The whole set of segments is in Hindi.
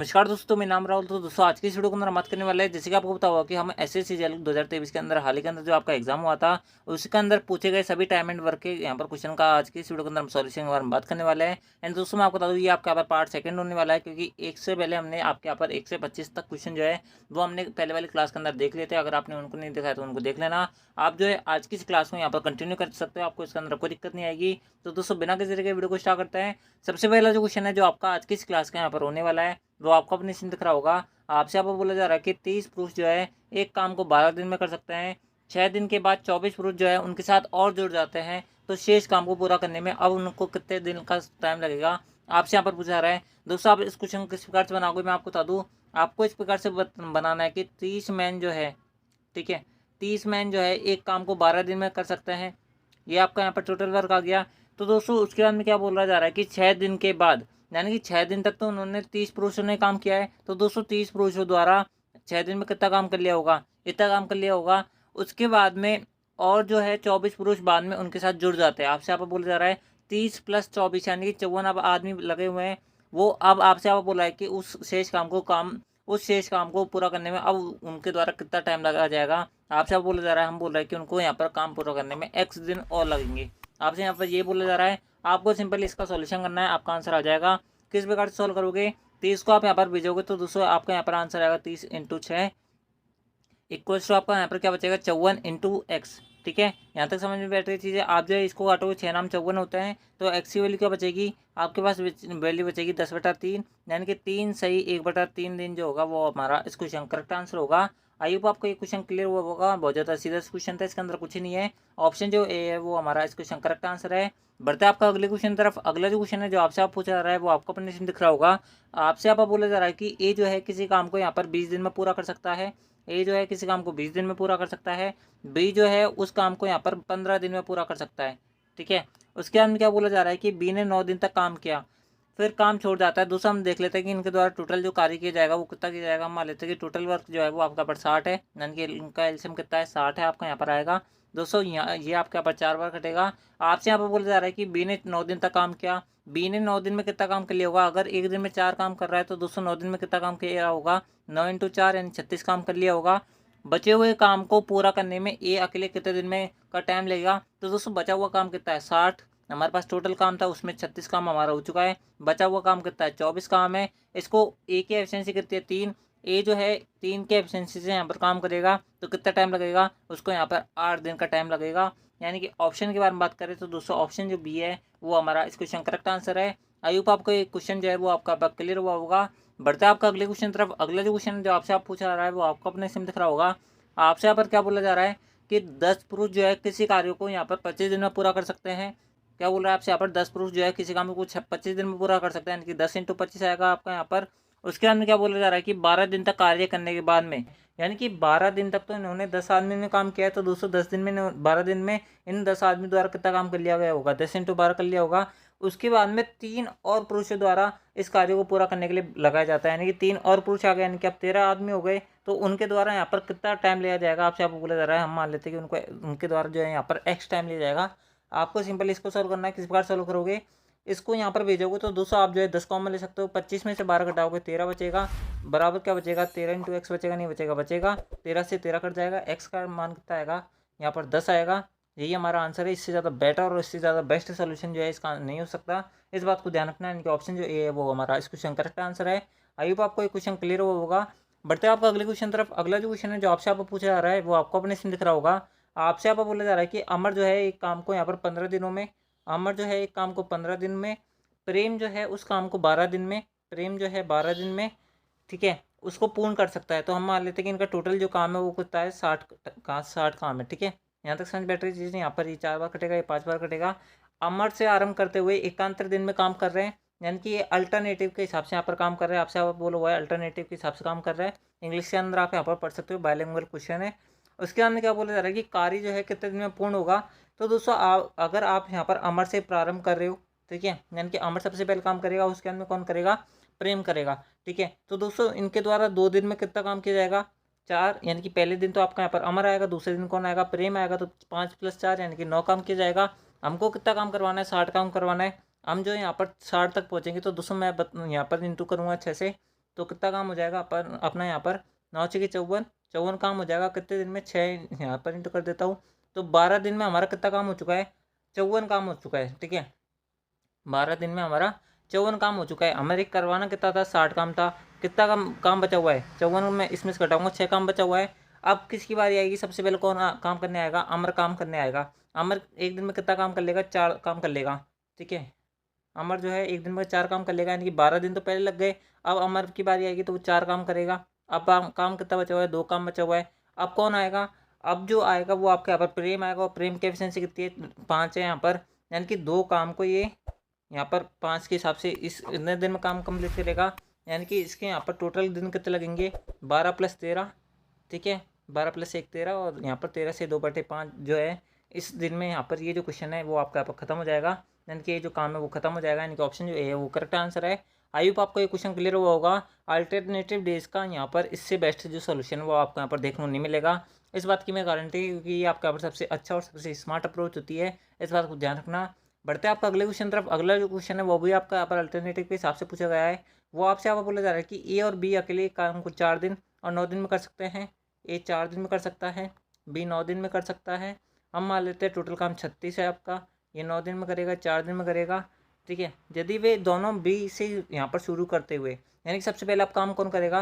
नमस्कार दोस्तों, मेरा नाम राहुल। तो दोस्तों आज की इस वीडियो के अंदर हम बात करने वाले हैं, जैसे कि आपको पता होगा कि हम एसएससी जेएलई 2023 के अंदर हाल ही के अंदर जो आपका एग्जाम हुआ था, उसके अंदर पूछे गए सभी टाइम एंड वर्क के यहाँ पर क्वेश्चन का आज की इस वीडियो के अंदर हम सॉल्यूशन के बारे में बात करने वाले हैं। एंड दोस्तों मैं आपको बता दूँ, ये आपका यहाँ पर पार्ट सेकंड होने वाला है, क्योंकि एक से पहले हमने आपके यहाँ पर 1 से 25 तक क्वेश्चन जो है वो हमने पहले वाली क्लास के अंदर देख लिए थे। अगर आपने उनको नहीं देखा है तो उनको देख लेना। आप जो है आज की इस क्लास में यहाँ पर कंटिन्यू कर सकते हो, आपको इसके अंदर कोई दिक्कत नहीं आएगी। तो दोस्तों बिना किसी तरीके वीडियो को स्टार्ट करते हैं। सबसे पहला जो क्वेश्चन है जो आपका आज की इस क्लास का यहाँ पर होने वाला है, वो आपको अपने स्क्रीन दिख रहा होगा। आपसे आपको बोला जा रहा है कि 30 पुरुष जो है एक काम को 12 दिन में कर सकते हैं। 6 दिन के बाद 24 पुरुष जो है उनके साथ और जुड़ जाते हैं, तो शेष काम को पूरा करने में अब उनको कितने दिन का टाइम लगेगा, आपसे यहाँ पर पूछा जा रहा है। दोस्तों आप इस क्वेश्चन को किस प्रकार से बनाओगे, मैं आपको बता दूँ। आपको इस प्रकार से बनाना है कि 30 मैन जो है, ठीक है, 30 मैन जो है एक काम को 12 दिन में कर सकते हैं। ये आपका यहाँ पर टोटल वर्क आ गया। तो दोस्तों उसके बाद में क्या बोला जा रहा है कि 6 दिन के बाद, यानी कि 6 दिन तक तो उन्होंने 30 पुरुषों ने काम किया है। तो दोस्तों 30 पुरुषों द्वारा 6 दिन में कितना काम कर लिया होगा, इतना काम कर लिया होगा। उसके बाद में और जो है 24 पुरुष बाद में उनके साथ जुड़ जाते हैं। आपसे यहाँ पर बोला जा रहा है 30 + 24 यानी कि 54 अब आदमी लगे हुए हैं। वो अब आपसे यहाँ पर बोला है कि उस शेष काम को पूरा करने में अब उनके द्वारा कितना टाइम लगा जाएगा। आपसे अब बोला जा रहा है, हम बोल रहे हैं कि उनको यहाँ पर काम पूरा करने में x दिन और लगेंगे। आपसे यहाँ पर ये बोला जा रहा है, आपको सिंपली इसका सॉल्यूशन करना है, आपका आंसर आ जाएगा। किस प्रकार से सॉल्व करोगे, 30 को आप यहाँ पर भेजोगे तो दोस्तों आपका यहाँ पर आंसर आएगा 30 × 6 इक्वल्स टू आपका यहाँ पर क्या बचेगा 54 × x। ठीक है, यहाँ तक समझ में बैठ रही चीज़ें। आप जो है इसको काटोगे, 6 नाम 54 होते हैं, तो x की वैल्यू क्या बचेगी आपके पास, वैल्यू बचेगी 10/3, यानी कि 3 सही 1/3 दिन जो होगा वो हमारा इस क्वेश्चन करेक्ट आंसर होगा। आई होप आपको ये क्वेश्चन क्लियर हुआ होगा। बहुत ज़्यादा सीधा क्वेश्चन था, इसके अंदर कुछ ही नहीं है। ऑप्शन जो ए है वो हमारा इस क्वेश्चन करेक्ट आंसर है। बढ़ते हैं आपका अगले क्वेश्चन तरफ। अगला जो क्वेश्चन है जो आपसे आप पूछा जा रहा है वो आपको अपने से दिख रहा होगा। आपसे आप बोला जा रहा है कि ए जो है किसी काम को यहाँ पर 20 दिन में पूरा कर सकता है। ए जो है किसी काम को 20 दिन में पूरा कर सकता है। बी जो है उस काम को यहाँ पर 15 दिन में पूरा कर सकता है। ठीक है, उसके बाद में क्या बोला जा रहा है कि बी ने 9 दिन तक काम किया, फिर काम छोड़ जाता है। दूसरा हम देख लेते हैं कि इनके द्वारा टोटल जो कार्य किया जाएगा वो कितना किया जाएगा। हम मान लेते हैं कि टोटल वर्क जो है वो आपका पर 60 है, यानी कि इनका एलसीएम कितना है 60 है, आपका यहाँ पर आएगा। दोस्तों यहाँ ये आपके यहाँ पर 4 बार कटेगा। आपसे यहाँ पर बोला जा रहा है कि बी ने 9 दिन तक काम किया। बी ने 9 दिन में कितना काम कर लिया होगा, अगर एक दिन में 4 काम कर रहा है तो दोस्तों 9 दिन में कितना काम किया होगा, 9 × 4 यानी 36 काम कर लिया होगा। बचे हुए काम को पूरा करने में ए अकेले कितने दिन में का टाइम लगेगा। तो दोस्तों बचा हुआ काम कितना है 60, हमारे पास टोटल काम था उसमें 36 काम हमारा हो चुका है। बचा हुआ काम कितना है 24 काम है। इसको ए की एफिशिएंसी कितनी है 3, ए जो है 3 के एफिशिएंसी से यहाँ पर काम करेगा तो कितना टाइम लगेगा, उसको यहाँ पर 8 दिन का टाइम लगेगा। यानी कि ऑप्शन के बारे में बात करें तो दोस्तों ऑप्शन जो बी है वो हमारा इस क्वेश्चन करेक्ट आंसर है। आई होप आपको ये क्वेश्चन जो है वो आपका क्लियर हुआ होगा। बढ़ता है आपका अगले क्वेश्चन तरफ। अगला जो क्वेश्चन जो आपसे आप पूछा जा रहा है वो आपको अपने सिम दिख रहा होगा। आपसे यहाँ पर क्या बोला जा रहा है कि 10 पुरुष जो है किसी कार्य को यहाँ पर 25 दिन में पूरा कर सकते हैं। क्या बोल रहा है आपसे, यहाँ पर 10 पुरुष जो है किसी काम को 25 दिन में पूरा कर सकते हैं, यानी कि 10 × 25 आएगा आपका यहाँ पर। उसके बाद में क्या बोला जा रहा है कि 12 दिन तक कार्य करने के बाद में, यानी कि 12 दिन तक तो इन्होंने 10 आदमी ने काम किया है, तो दोस्तों 10 दिन में 12 दिन में इन 10 आदमी द्वारा कितना काम कर लिया गया होगा, 10 × 12 कर लिया होगा। उसके बाद में 3 और पुरुषों द्वारा इस कार्य को पूरा करने के लिए लगाया जाता है, यानी कि 3 और पुरुष आ गए, यानी कि अब 13 आदमी हो गए। तो उनके द्वारा यहाँ पर कितना टाइम लिया जाएगा, आपसे आपको बोला जा रहा है। हम मान लेते हैं कि उनके द्वारा जो है यहाँ पर एक्स टाइम लिया जाएगा। आपको सिंपल इसको सॉल्व करना है। किस प्रकार सॉल्व करोगे, इसको यहाँ पर भेजोगे तो दोस्तों आप जो है 10 कॉमन ले सकते हो। 25 में से 12 घटाओगे 13 बचेगा, बराबर क्या बचेगा 13 × x बचेगा, नहीं बचेगा, बचेगा 13 से 13 कट जाएगा। x का मान कितना आएगा यहाँ पर 10 आएगा। यही हमारा आंसर है। इससे ज़्यादा बेटर और इससे ज़्यादा बेस्ट सोल्यूशन जो है इसका नहीं हो सकता। इस बात को ध्यान रखना है। इनके ऑप्शन जो ए है वो हमारा इस क्वेश्चन करेक्ट आंसर है। आई होप आपको ये क्वेश्चन क्लियर हुआ होगा। बढ़ते हैं आपका अगले क्वेश्चन तरफ। अगला जो क्वेश्चन है जो आपसे आपको पूछा जा रहा है वो आपको अपने इसमें दिख रहा होगा। आपसे आपको बोला जा रहा है कि अमर जो है एक काम को यहाँ पर 15 दिनों में, अमर जो है एक काम को 15 दिन में, प्रेम जो है उस काम को 12 दिन में, प्रेम जो है 12 दिन में, ठीक है, उसको पूर्ण कर सकता है। तो हम मान लेते हैं कि इनका टोटल जो काम है वो कितना है 60 काम है। ठीक है, यहाँ तक समझ बैठ रही चीज़। यहाँ पर ये 4 बार कटेगा, ये 5 बार कटेगा। अमर से आरंभ करते हुए एकांतर दिन में काम कर रहे हैं, यानी कि ये अल्टरनेटिव के हिसाब से यहाँ पर काम कर रहे हैं। आपसे आप बोलो हुआ है अल्टरनेटिव के हिसाब से काम कर रहा है। इंग्लिश के अंदर आप यहाँ पर पढ़ सकते हो, बायलिंगुअल क्वेश्चन है। उसके बाद में क्या बोला जा रहा है कि कार्य जो है कितने दिन में पूर्ण होगा। तो दोस्तों अगर आप यहाँ पर अमर से प्रारंभ कर रहे हो, ठीक है, यानी कि अमर सबसे पहले काम करेगा, उसके बाद में कौन करेगा, प्रेम करेगा। ठीक है, तो दोस्तों इनके द्वारा 2 दिन में कितना काम किया जाएगा 4, यानी कि पहले दिन तो आपका यहाँ पर अमर आएगा, दूसरे दिन कौन आएगा, प्रेम आएगा। तो 5 + 4 यानी कि 9 काम किया जाएगा। हमको कितना काम करवाना है 60 काम करवाना है। हम जो यहाँ पर 60 तक पहुँचेंगे तो दोस्तों मैं यहाँ पर इंटू करूँगा 6 से, तो कितना काम हो जाएगा अपन अपना यहाँ पर 9×6 = 54, 54 काम हो जाएगा कितने दिन में, 6 यहाँ पर इंटू कर देता हूँ। तो 12 दिन में हमारा कितना काम हो चुका है, 54 काम हो चुका है। ठीक है, 12 दिन में हमारा 54 काम हो चुका है। हमारे करवाना कितना था, 60 काम था। कितना काम बचा हुआ है, 54 में इसमें से घटाऊंगा, 6 काम बचा हुआ है। अब किसकी बारी आएगी, सबसे पहले कौन काम करने आएगा, अमर काम करने आएगा। अमर एक दिन में कितना काम कर लेगा, 4 काम कर लेगा। ठीक है, अमर जो है एक दिन में 4 काम कर लेगा, यानी कि 12 दिन तो पहले लग गए। अब अमर की बारी आएगी तो वो 4 काम करेगा। अब काम कितना बचा हुआ है, 2 काम बचा हुआ है। अब कौन आएगा, अब जो आएगा वो आपके यहाँ पर प्रेम आएगा, और प्रेम की एफिशिएंसी कितनी है, 5 है यहाँ पर, यानी कि 2 काम को ये यहाँ पर 5 के हिसाब से इस इतने दिन में काम कंप्लीट करेगा। यानी कि इसके यहाँ पर टोटल दिन कितने लगेंगे, 12 + 13। ठीक है, 12 + 1 13, और यहाँ पर 13 से 2/5 जो है इस दिन में यहाँ पर ये जो क्वेश्चन है वो आपका यहाँ पर खत्म हो जाएगा। यानी कि ये जो काम है वो खत्म हो जाएगा, यानी कि ऑप्शन जो है वो करेक्ट आंसर है। आई होप आपको ये क्वेश्चन क्लियर हुआ होगा। अल्टरनेटिव डेज का यहाँ पर इससे बेस्ट जो सोल्यूशन है वो आपको यहाँ पर देखने को नहीं मिलेगा। इस बात की मैं गारंटी, क्योंकि ये आपका यहाँ पर सबसे अच्छा और सबसे स्मार्ट अप्रोच होती है। इस बात को ध्यान रखना। बढ़ते हैं आपका अगले क्वेश्चन तरफ। अगला जो क्वेश्चन है वो भी आपका यहाँ पर अल्टरनेटिव के हिसाब से पूछा गया है। वो आपसे यहाँ पर बोला जा रहा है कि ए और बी अकेले एक काम को 4 दिन और 9 दिन में कर सकते हैं। ए 4 दिन में कर सकता है, बी 9 दिन में कर सकता है। हम मान लेते हैं टोटल काम 36 है आपका, ये 9 दिन में करेगा, 4 दिन में करेगा। ठीक है, यदि वे दोनों बी से यहाँ पर शुरू करते हुए, यानी कि सबसे पहले आप काम कौन करेगा,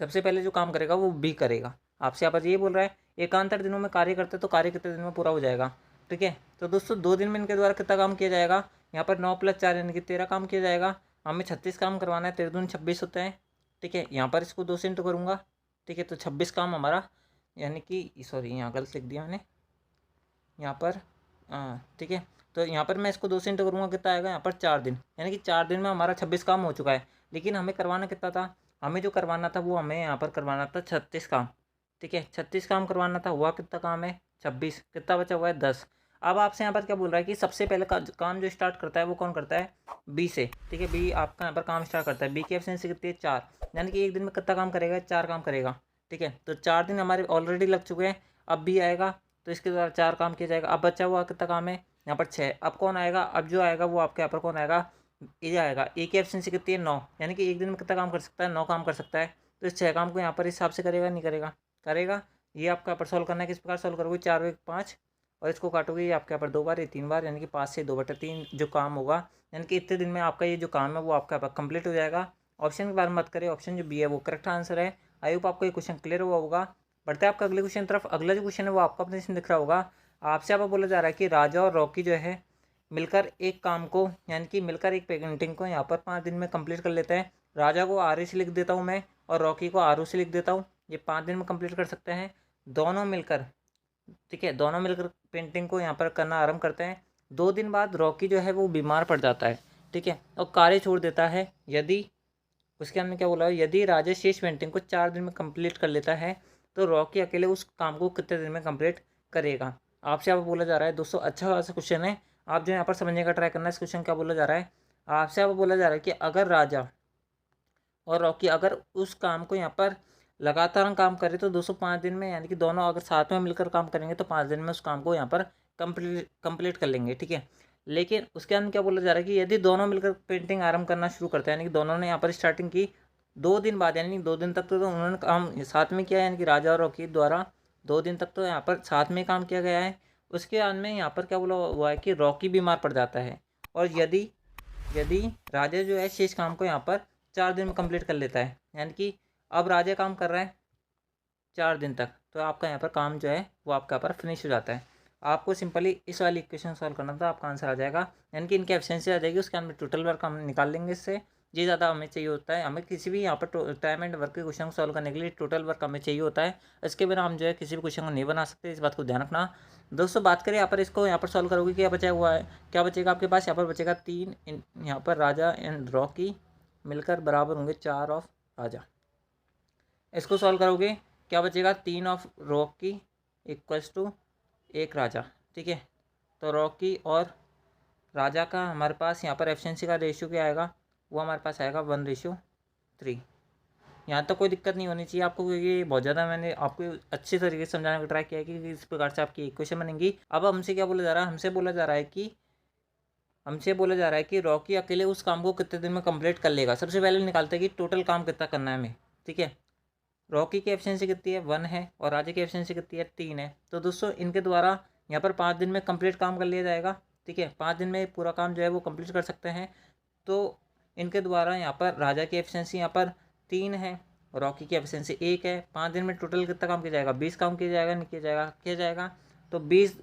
सबसे पहले जो काम करेगा वो बी करेगा। आपसे यहाँ पर ये बोल रहा है एकांतर दिनों में कार्य करते तो कार्य कितने दिन में पूरा हो जाएगा। ठीक है, तो दोस्तों 2 दिन में इनके द्वारा कितना काम किया जाएगा, यहाँ पर 9 + 4 यानी कि 13 काम किया जाएगा। हमें 36 काम करवाना है, 13 दूनी 26 होता है। ठीक है, यहाँ पर इसको 2 से इंटू करूँगा। ठीक है, तो 26 काम हमारा, यानी कि सॉरी यहाँ गलत लिख दिया मैंने यहाँ पर। ठीक है, तो यहाँ पर मैं इसको 2 से इंटू करूँगा, कितना आएगा यहाँ पर 4 दिन, यानी कि 4 दिन में हमारा 26 काम हो चुका है। लेकिन हमें करवाना कितना था, हमें जो करवाना था वो हमें यहाँ पर करवाना था 36 काम। ठीक है, 36 काम करवाना था, हुआ कितना काम है 26, कितना बचा हुआ है 10। अब आपसे यहाँ पर क्या बोल रहा है कि सबसे पहले काम जो स्टार्ट करता है वो कौन करता है, बी से। ठीक है, बी आपका यहाँ पर काम स्टार्ट करता है, बी की एफिशिएंसी कितनी है 4, यानी कि एक दिन में कितना काम करेगा, 4 काम करेगा। ठीक है, तो 4 दिन हमारे ऑलरेडी लग चुके हैं। अब बी आएगा तो इसके द्वारा 4 काम किया जाएगा। अब बचा हुआ कितना काम है यहाँ पर 6। अब कौन आएगा, अब जो आएगा वो आपके यहाँ पर कौन आएगा, ये आएगा। ए की एफिशिएंसी कितनी है 9, यानी कि एक दिन में कितना काम कर सकता है, 9 काम कर सकता है। तो इस 6 काम को यहाँ पर इस हिसाब से करेगा, नहीं करेगा, करेगा। ये आपका यहाँ पर सॉल्व करना है, किस प्रकार सॉल्व करोगे, 4 और 1 5, और इसको काटोगे ये आपके यहाँ पर 2 बार, ये 3 बार, यानी कि 5 से 2/3 जो काम होगा, यानी कि इतने दिन में आपका ये जो काम है वो आपका यहाँ पर कंप्लीट हो जाएगा। ऑप्शन के बारे में मत करें, ऑप्शन जो बी है वो करेक्ट आंसर है। आई होप आपको ये क्वेश्चन क्लियर हुआ होगा। बढ़ते हैं आपका अगले क्वेश्चन तरफ। अगला जो क्वेश्चन है वो आपका अपने इसमें दिख रहा होगा। आपसे यहाँ पर बोला जा रहा है कि राजा और रॉकी जो है मिलकर एक काम को, यानी कि मिलकर एक पेंटिंग को यहाँ पर 5 दिन में कंप्लीट कर लेते हैं। राजा को आर से लिख देता हूँ मैं, और रॉकी को आर से लिख देता हूँ। ये 5 दिन में कंप्लीट कर सकते हैं दोनों मिलकर। ठीक है, दोनों मिलकर पेंटिंग को यहाँ पर करना आरंभ करते हैं। 2 दिन बाद रॉकी जो है वो बीमार पड़ जाता है। ठीक है, और कार्य छोड़ देता है। यदि उसके अंदर क्या बोला है, यदि राजा शेष पेंटिंग को 4 दिन में कंप्लीट कर लेता है तो रॉकी अकेले उस काम को कितने दिन में कंप्लीट करेगा। आपसे यहाँ पर बोला जा रहा है दोस्तों, अच्छा खासा क्वेश्चन है, आप जो यहाँ पर समझने का ट्राई करना है। इस क्वेश्चन क्या बोला जा रहा है, आपसे यहाँ पर बोला जा रहा है कि अगर राजा और रॉकी अगर उस काम को यहाँ पर लगातार हम काम करें तो 205 दिन में, यानी कि दोनों अगर साथ में मिलकर काम करेंगे तो 5 दिन में उस काम को यहाँ पर कंप्लीट कर लेंगे। ठीक है, लेकिन उसके अंदर क्या बोला जा रहा है कि यदि दोनों मिलकर पेंटिंग आरंभ करना शुरू करते हैं, यानी कि दोनों ने यहाँ पर स्टार्टिंग की 2 दिन बाद, यानी 2 दिन तक तो उन्होंने काम साथ में किया है, यानी कि राजा और रॉकी द्वारा 2 दिन तक तो यहाँ पर साथ में काम किया गया है। उसके बाद में यहाँ पर क्या बोला हुआ है कि रॉकी बीमार पड़ जाता है, और यदि यदि राजा जो है शेष काम को यहाँ पर 4 दिन में कंप्लीट कर लेता है, यानी कि अब राजा काम कर रहा है 4 दिन तक, तो आपका यहाँ पर काम जो है वो आपका यहाँ पर फिनिश हो जाता है। आपको सिंपली इस वाली इक्वेशन सॉल्व करना था, आपका आंसर आ जाएगा, यानी कि इनकी एफिशिएंसी आ जाएगी। उसके अंदर टोटल वर्क हम निकाल लेंगे इससे। ये ज़्यादा हमें चाहिए होता है, हमें किसी भी यहाँ पर टाइम एंड वर्क के क्वेश्चन को सॉल्व करने के लिए टोटल वर्क हमें चाहिए होता है। इसके बिना हम जो है किसी भी क्वेश्चन को नहीं बना सकते, इस बात को ध्यान रखना। दोस्तों बात करें यहाँ पर, इसको यहाँ पर सॉल्व करोगे, क्या बचा हुआ है, क्या बचेगा आपके पास, यहाँ पर बचेगा 3, यहाँ पर राजा एंड रॉकी मिलकर बराबर होंगे 4 ऑफ राजा। इसको सॉल्व करोगे क्या बचेगा, 3 ऑफ रॉकी इक्वल्स टू 1 राजा। ठीक है, तो रॉकी और राजा का हमारे पास यहाँ पर एफिशिएंसी का रेशियो क्या आएगा, वो हमारे पास आएगा 1:3। यहाँ तक कोई दिक्कत नहीं होनी चाहिए आपको, क्योंकि बहुत ज़्यादा मैंने आपको अच्छे तरीके से समझाने का ट्राई किया है कि इस प्रकार से आपकी इक्वेशन बनेंगी। अब हमसे क्या बोला जा रहा है, हमसे बोला जा रहा है कि हमसे बोला जा रहा है कि रॉकी अकेले उस काम को कितने दिन में कंप्लीट कर लेगा। सबसे पहले निकालते हैं कि टोटल काम कितना करना है हमें, ठीक है। रॉकी की एफिशिएंसी कितनी है, 1 है, और राजा की एफिशिएंसी कितनी है, 3 है। तो दोस्तों इनके द्वारा यहाँ पर 5 दिन में कंप्लीट काम कर लिया जाएगा, ठीक है। 5 दिन में पूरा काम जो है वो कंप्लीट कर सकते हैं। तो इनके द्वारा यहाँ पर राजा की एफिशिएंसी यहाँ पर 3 है, रॉकी की एफिशिएंसी 1 है। 5 दिन में टोटल कितना काम किया जाएगा, 20 काम किया जाएगा, नहीं किया जाएगा। तो 20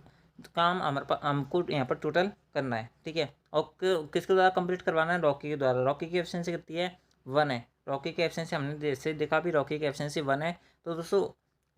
काम हमारे पास हमको यहाँ पर टोटल करना है, ठीक है। और किसके द्वारा कंप्लीट करवाना है, रॉकी के द्वारा। रॉकी की एफिशिएंसी कितनी है, 1 है। रॉकी की एफिशिएंसी हमने जैसे देखा भी, रॉकी की एफिशिएंसी 1 है। तो दोस्तों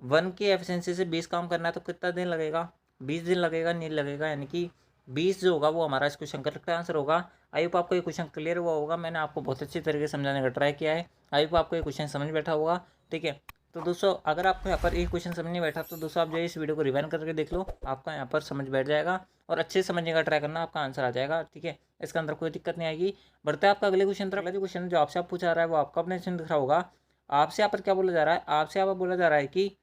1 की एफिशिएंसी से 20 काम करना है, तो कितना दिन लगेगा, 20 दिन लगेगा, नहीं लगेगा, यानी कि 20 जो होगा वो हमारा इस क्वेश्चन का करेक्ट आंसर होगा। आई होप आपको ये क्वेश्चन क्लियर हुआ होगा। मैंने आपको बहुत अच्छी तरीके से समझाने का ट्राई किया है। आई होप आपको ये क्वेश्चन समझ बैठा होगा, ठीक है। तो दोस्तों अगर आपको यहाँ पर एक क्वेश्चन समझ नहीं बैठा तो दोस्तों आप जो है इस वीडियो को रिवाइंड करके देख लो, आपका यहाँ पर समझ बैठ जाएगा और अच्छे से समझने का ट्राई करना, आपका आंसर आ जाएगा, ठीक है। इसके अंदर कोई दिक्कत नहीं आएगी। बढ़ते हैं आपका अगले क्वेश्चन तरफ। अगला जो क्वेश्चन जो आपसे आप पूछा रहा है वो आपका अपने दिख रहा होगा। आपसे यहाँ पर क्या बोला जा रहा है, आपसे यहाँ पर बोला जा रहा है कि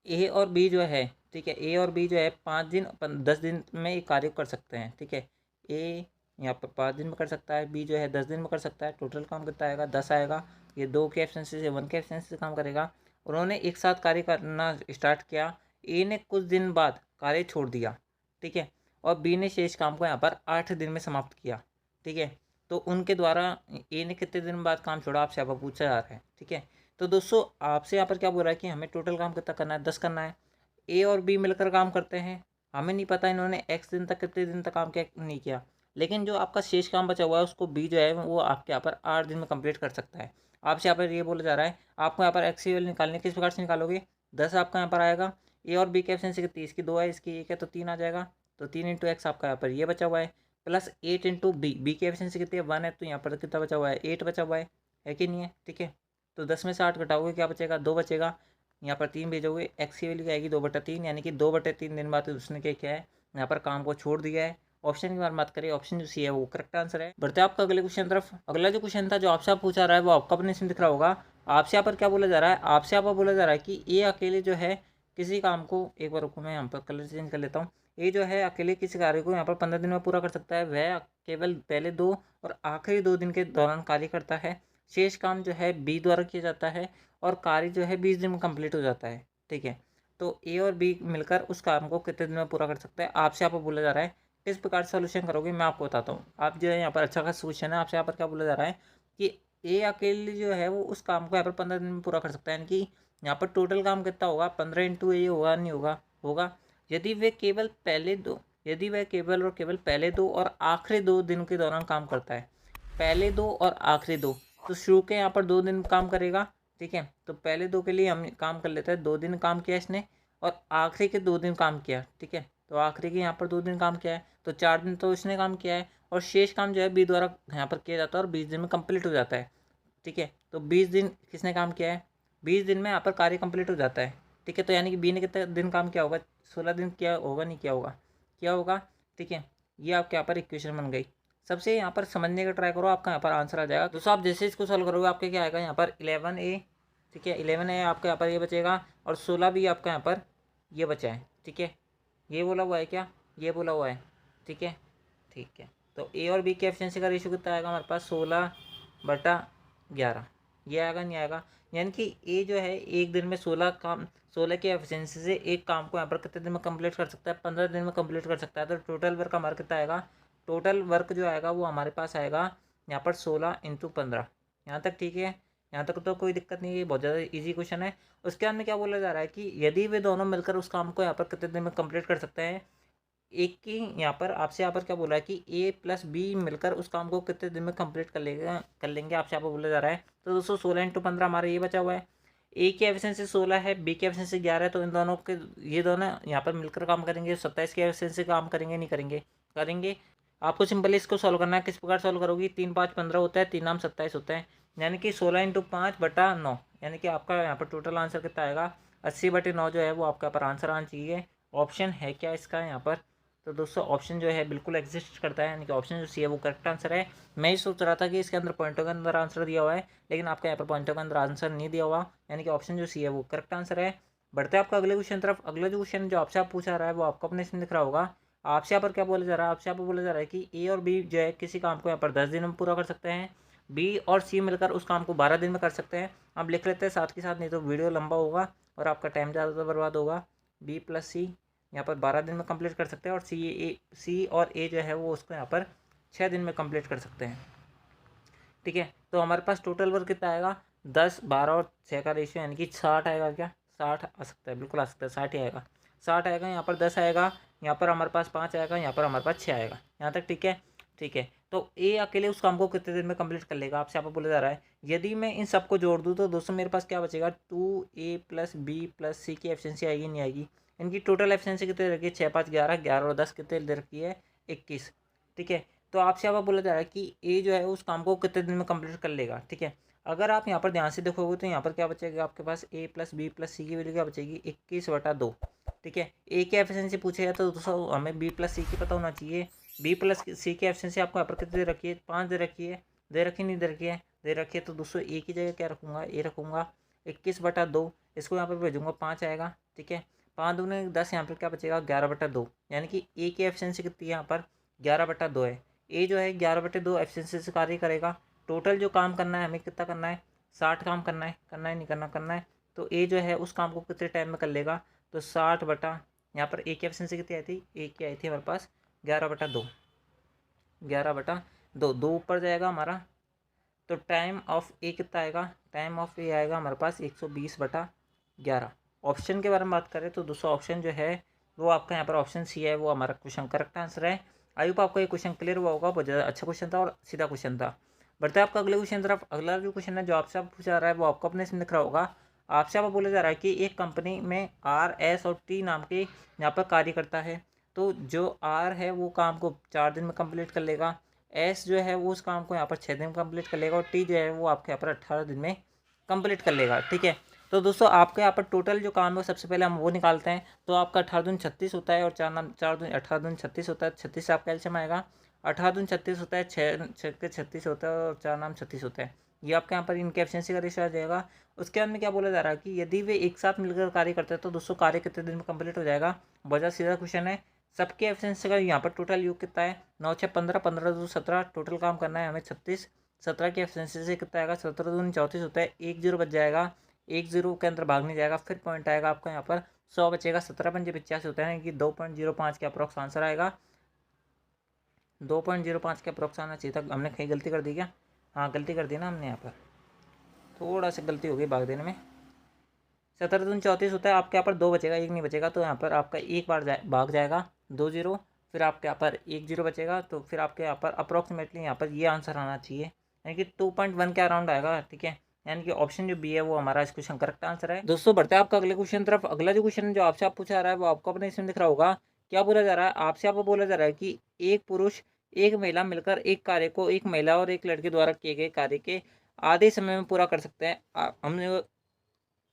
ए और बी जो है, ठीक है, ए और बी जो है 5 दिन 10 दिन में एक कार्य कर सकते हैं, ठीक है। ए यहाँ पर 5 दिन में कर सकता है, बी जो है 10 दिन में कर सकता है। टोटल काम कितना आएगा, 10 आएगा। ये 2 के एब्सेंस से 1 के एब्सेंस से काम करेगा। उन्होंने एक साथ कार्य करना स्टार्ट किया। ए ने कुछ दिन बाद कार्य छोड़ दिया, ठीक है, और बी ने शेष काम को यहाँ पर 8 दिन में समाप्त किया, ठीक है। तो उनके द्वारा ए ने कितने दिन बाद काम छोड़ा, आपसे यहाँ पर पूछा जा रहा है, ठीक है। तो दोस्तों आपसे यहाँ पर क्या बोल रहा है कि हमें टोटल काम कितना करना है, 10 करना है। ए और बी मिलकर काम करते हैं। हमें नहीं पता इन्होंने एक्स दिन तक कितने दिन तक काम किया नहीं किया, लेकिन जो आपका शेष काम बचा हुआ है उसको बी जो है वो आपके यहाँ पर 8 दिन में कंप्लीट कर सकता है। आपसे यहाँ पर ये बोला जा रहा है आपको यहाँ पर एक्स की वैल्यू निकालनी, किस प्रकार से निकालोगे, 10 आपका यहाँ पर आएगा। ए और बी की एफिशिएंसी कितनी, इसकी 2 है, इसकी 1 है, तो 3 आ जाएगा। तो 3 इंटू एक्स आपका यहाँ पर ये बचा हुआ है, प्लस 8 इंटू बी, बी की एफिशिएंसी कितनी है, 1 है, तो यहाँ पर कितना बचा हुआ है, 8 बचा हुआ है कि नहीं है, ठीक है। तो 10 में से 8 घटाओगे क्या बचेगा, 2 बचेगा। यहाँ पर 3 भेजोगे, एक्स की वैल्यू आएगी 2/3, यानी कि 2/3 दिन बाद उसने क्या किया है, यहाँ पर काम को छोड़ दिया है। ऑप्शन की बात करें, ऑप्शन जो सी है वो करेक्ट आंसर है। बढ़ते हैं आपका अगले क्वेश्चन तरफ। अगला जो क्वेश्चन था जो आपसे आप पूछा रहा है वो आपका अपने इसमें दिख रहा होगा। आपसे यहाँ पर क्या बोला जा रहा है, आपसे यहाँ पर बोला जा रहा है कि ए अकेले जो है किसी काम को, एक बार रुको मैं यहाँ पर कलर चेंज कर लेता हूँ। ए जो है अकेले किसी कार्य को यहाँ पर 15 दिन में पूरा कर सकता है। वह केवल पहले 2 और आखिरी 2 दिन के दौरान कार्य करता है। शेष काम जो है बी द्वारा किया जाता है और कार्य जो है 20 दिन में कंप्लीट हो जाता है, ठीक है। तो ए और बी मिलकर उस काम को कितने दिन में पूरा कर सकते हैं, आपसे यहाँ पर बोला जा रहा है। किस प्रकार से सोल्यूशन करोगे मैं आपको बताता हूँ। आप जो है यहाँ पर अच्छा खासा क्वेश्चन है। आपसे यहाँ पर क्या बोला जा रहा है कि ए अकेले जो है वो उस काम को यहाँ पर 15 दिन में पूरा कर सकता है, यानी कि यहाँ पर टोटल काम कितना होगा, 15 इंटू ए होगा, नहीं होगा, होगा। यदि वे केवल पहले दो, यदि वह केवल और केवल पहले 2 और आखिरी 2 दिन के दौरान काम करता है, पहले 2 और आखिरी 2, तो शुरू के यहाँ पर 2 दिन काम करेगा, ठीक है। तो पहले 2 के लिए हम काम कर लेते हैं, 2 दिन काम किया इसने, और आखिरी के 2 दिन काम किया, ठीक है। तो आखिरी के यहाँ पर 2 दिन काम किया है, तो 4 दिन तो इसने काम किया है, और शेष काम जो है बी द्वारा यहाँ पर किया जाता है और 20 दिन में कंप्लीट हो जाता है, ठीक है। तो 20 दिन किसने काम किया है, 20 दिन में यहाँ पर कार्य कंप्लीट हो जाता है, ठीक है। तो यानी कि बी ने कितने दिन काम किया होगा, 16 दिन किया होगा, नहीं किया होगा, किया होगा, ठीक है। ये आपके यहाँ पर इक्वेशन बन गई। सबसे यहाँ पर समझने का ट्राई करो, आपका यहाँ पर आंसर आ जाएगा। दोस्तों आप जैसे इसको सॉल्व करोगे आपके क्या आएगा, यहाँ पर 11A, ठीक है, 11A आपका यहाँ पर ये बचेगा, और 16 भी आपका यहाँ पर ये बचा है, ठीक है। ये बोला हुआ है क्या, ये बोला हुआ है, ठीक है, ठीक है। तो ए और बी की एफिशिएंसी का रेशियो कितना आएगा हमारे पास, 16/11, ये आएगा, नहीं आएगा। यानी कि ए जो है एक दिन में 16 की एफिशिएंसी से एक काम को यहाँ पर कितने दिन में कंप्लीट कर सकता है, 15 दिन में कंप्लीट कर सकता है। तो टोटल वर्क हमारा कितना आएगा, टोटल वर्क जो आएगा वो हमारे पास आएगा यहाँ पर 16 × 15। यहाँ तक ठीक है, यहाँ तक तो कोई दिक्कत नहीं है, बहुत ज़्यादा इजी क्वेश्चन है। उसके बाद में क्या बोला जा रहा है कि यदि वे दोनों मिलकर उस काम को यहाँ पर कितने दिन में कंप्लीट कर सकते हैं। एक की यहाँ पर आपसे यहाँ पर क्या बोला है कि ए प्लस बी मिलकर उस काम को कितने दिन में कंप्लीट कर लेंगे आपसे यहाँ पर बोला जा रहा है। तो दोस्तों 16 × 15 हमारा ये बचा हुआ है। ए की एफिशिएंसी 16 है, बी की एफिशिएंसी 11 है, तो इन दोनों के ये दोनों यहाँ पर मिलकर काम करेंगे। 27 की एफिशिएंसी काम करेंगे, नहीं करेंगे, करेंगे। आपको सिंपली इसको सॉल्व करना है। किस प्रकार सॉल्व करोगी, 3 × 5 = 15 होता है, 3 नाम 27 होता है, यानी कि 16 × 5/9, यानी कि आपका यहाँ पर टोटल आंसर कितना आएगा, 80/9 जो है वो आपका पर आंसर आना चाहिए। ऑप्शन है क्या इसका यहाँ पर, तो दोस्तों ऑप्शन जो है बिल्कुल एग्जिस्ट करता है, यानी कि ऑप्शन जो सी है वो करेक्ट आंसर है। मैं ही सोच रहा था कि इसके अंदर पॉइंटों के अंदर आंसर दिया हुआ है, लेकिन आपका यहाँ पर पॉइंटों के अंदर आंसर नहीं दिया हुआ, यानी कि ऑप्शन जो सी है वो करेक्ट आंसर है। बढ़ते हैं आपका अगले क्वेश्चन तरफ। अगला जो क्वेश्चन जो आपसे आप पूछा रहा है वो आपको अपने इसमें दिख रहा होगा। आपसे यहाँ पर क्या बोला जा रहा है, आपसे यहाँ पर बोला जा रहा है कि ए और बी जो है किसी काम को यहाँ पर 10 दिन में पूरा कर सकते हैं, बी और सी मिलकर उस काम को 12 दिन में कर सकते हैं। अब लिख लेते हैं साथ के साथ, नहीं तो वीडियो लंबा होगा और आपका टाइम ज़्यादा बर्बाद होगा। बी प्लस सी यहाँ पर 12 दिन में कंप्लीट कर सकते हैं, और सी और ए जो है वो उसको यहाँ पर 6 दिन में कंप्लीट कर सकते हैं। ठीक है, तो हमारे पास टोटल वर्क कितना आएगा, 10, 12 और 6 का रेशियो यानी कि 60 आएगा। क्या 60 आ सकता है, बिल्कुल आ सकता है, 60 ही आएगा। 60 आएगा, यहाँ पर 10 आएगा, यहाँ पर हमारे पास 5 आएगा, यहाँ पर हमारे पास 6 आएगा। यहाँ तक ठीक है। ठीक है, तो ए अकेले उस काम को कितने दिन में कंप्लीट कर लेगा, आपसे यहाँ पर बोला जा रहा है। यदि मैं इन सबको जोड़ दूँ तो दोस्तों मेरे पास क्या बचेगा, 2A प्लस बी प्लस सी की एफिशिएंसी आएगी, नहीं आएगी। इनकी टोटल एफिशिएंसी कितनी रखी है, 6, 5, 11, 11 और 10 कितने दे रखी है, 21। ठीक है, तो आपसे यहाँ पर बोला जा रहा है कि ए जो है उस काम को कितने दिन में कंप्लीट कर लेगा। ठीक है, अगर आप यहाँ पर ध्यान से देखोगे तो यहाँ पर क्या बचेगा आपके पास, ए प्लस बी प्लस सी की वैल्यू क्या बचेगी, 21/2। ठीक है, ए की एफिशिएंसी पूछेगा तो दोस्तों हमें बी प्लस सी की पता होना चाहिए। बी प्लस सी की एफिशिएंसी आपको यहाँ पर कितनी दे रखी है, 5 दे रखी है, दे रखी नहीं दे रखी है, दे रखी है। तो दोस्तों ए की जगह क्या रखूँगा, ए रखूँगा, 21/2, इसको यहाँ पर भेजूँगा, 5 आएगा। ठीक है, 5 दूने 10, यहाँ पर क्या बचेगा, 11/2, यानी कि ए की एफिशिएंसी कितनी है यहाँ पर, 11/2 है। ए जो है 11/2 एफिशिएंसी से कार्य करेगा। टोटल जो काम करना है हमें कितना करना है, 60 काम करना है, करना है नहीं करना, करना है। तो ए जो है उस काम को कितने टाइम में कर लेगा, तो 60 बटा, यहाँ पर ए की एफिशिएंसी कितनी आई थी, ए की आई थी हमारे पास 11/2, 11/2, 2 ऊपर जाएगा हमारा। तो टाइम ऑफ ए कितना आएगा, टाइम ऑफ ए आएगा हमारे पास 120/11। ऑप्शन के बारे में बात करें तो दूसरा ऑप्शन जो है वो आपका यहाँ पर ऑप्शन सी है, वो हमारा क्वेश्चन करेक्ट आंसर है। आई होप आपको ये क्वेश्चन क्लियर हुआ होगा, बहुत ज़्यादा अच्छा क्वेश्चन था और सीधा क्वेश्चन था। बढ़ते हैं आपका अगले क्वेश्चन तरफ। अगला जो क्वेश्चन है जो आपसे पूछा जा रहा है वो आपको अपने इसमें दिख रहा होगा। आपसे आप बोला जा रहा है कि एक कंपनी में आर, एस और टी नाम के यहाँ पर कार्य करता है। तो जो आर है वो काम को 4 दिन में कंप्लीट कर लेगा, एस जो है वो उस काम को यहाँ पर 6 दिन में कंप्लीट कर लेगा, और टी जो है वो आपके यहाँ पर 18 दिन में कंप्लीट कर लेगा। ठीक है, तो दोस्तों आपके यहाँ पर टोटल जो काम है सबसे पहले हम वो निकालते हैं। तो आपका 18 दूनी 36 होता है, और 4 दूनी 18 दूनी 36 होता है, 36 से आपका एलसीएम आएगा। 18 दूनी 36 होता है, 6 के 36 होता है, और 4 नाम 36 होता है। ये आपके यहाँ पर इनके एफिशिएंसी का रेशियो आ जाएगा। उसके बाद में क्या बोला जा रहा है कि यदि वे एक साथ मिलकर कार्य करते हैं तो दोस्तों कार्य कितने दिन में कंप्लीट हो जाएगा। बहुत सीधा क्वेश्चन है। सबके एफिशिएंसी का यहाँ पर टोटल योग कितना है, 9, 6, 15, 15, 2, 17, टोटल काम करना है हमें 36। 17 की एफिशिएंसी से कितना आएगा, 17 दूनी 34 होता है, 1 0 बच जाएगा, 1 0 के अंदर भाग नहीं जाएगा, फिर पॉइंट आएगा आपका यहाँ पर 100 बचेगा। 17 पंजे 85 होता है कि 2.05 के अप्रॉक्स आंसर आएगा। 2.05 के अप्रॉक्स आना चाहिए था। हमने कहीं गलती कर दी क्या, हाँ गलती कर दी ना हमने, यहाँ पर थोड़ा सा गलती हो गई भाग देने में। 17 दूनी 34 होता है, आपके यहाँ पर 2 बचेगा, 1 नहीं बचेगा, तो यहाँ पर आपका एक बार भाग जाएगा 2 0, फिर आपके यहाँ पर 1 0 बचेगा। तो फिर आपके यहाँ पर अप्रॉक्सीमेटली यहाँ पर ये आंसर आना चाहिए, यानी कि 2.1 के अराउंड आएगा। ठीक है, यानी कि ऑप्शन जो बी है वो हमारा इस क्वेश्चन करेक्ट आंसर है। दोस्तों बढ़ते हैं आपका अगले क्वेश्चन तरफ। अगला जो क्वेश्चन जो आपसे आप पूछा रहा है वो आपको अपने इसमें दिख रहा होगा। क्या बोला जा रहा है, आपसे आपको बोला जा रहा है कि एक पुरुष एक महिला मिलकर एक कार्य को एक महिला और एक लड़के द्वारा किए गए कार्य के आधे समय में पूरा कर सकते हैं। हमने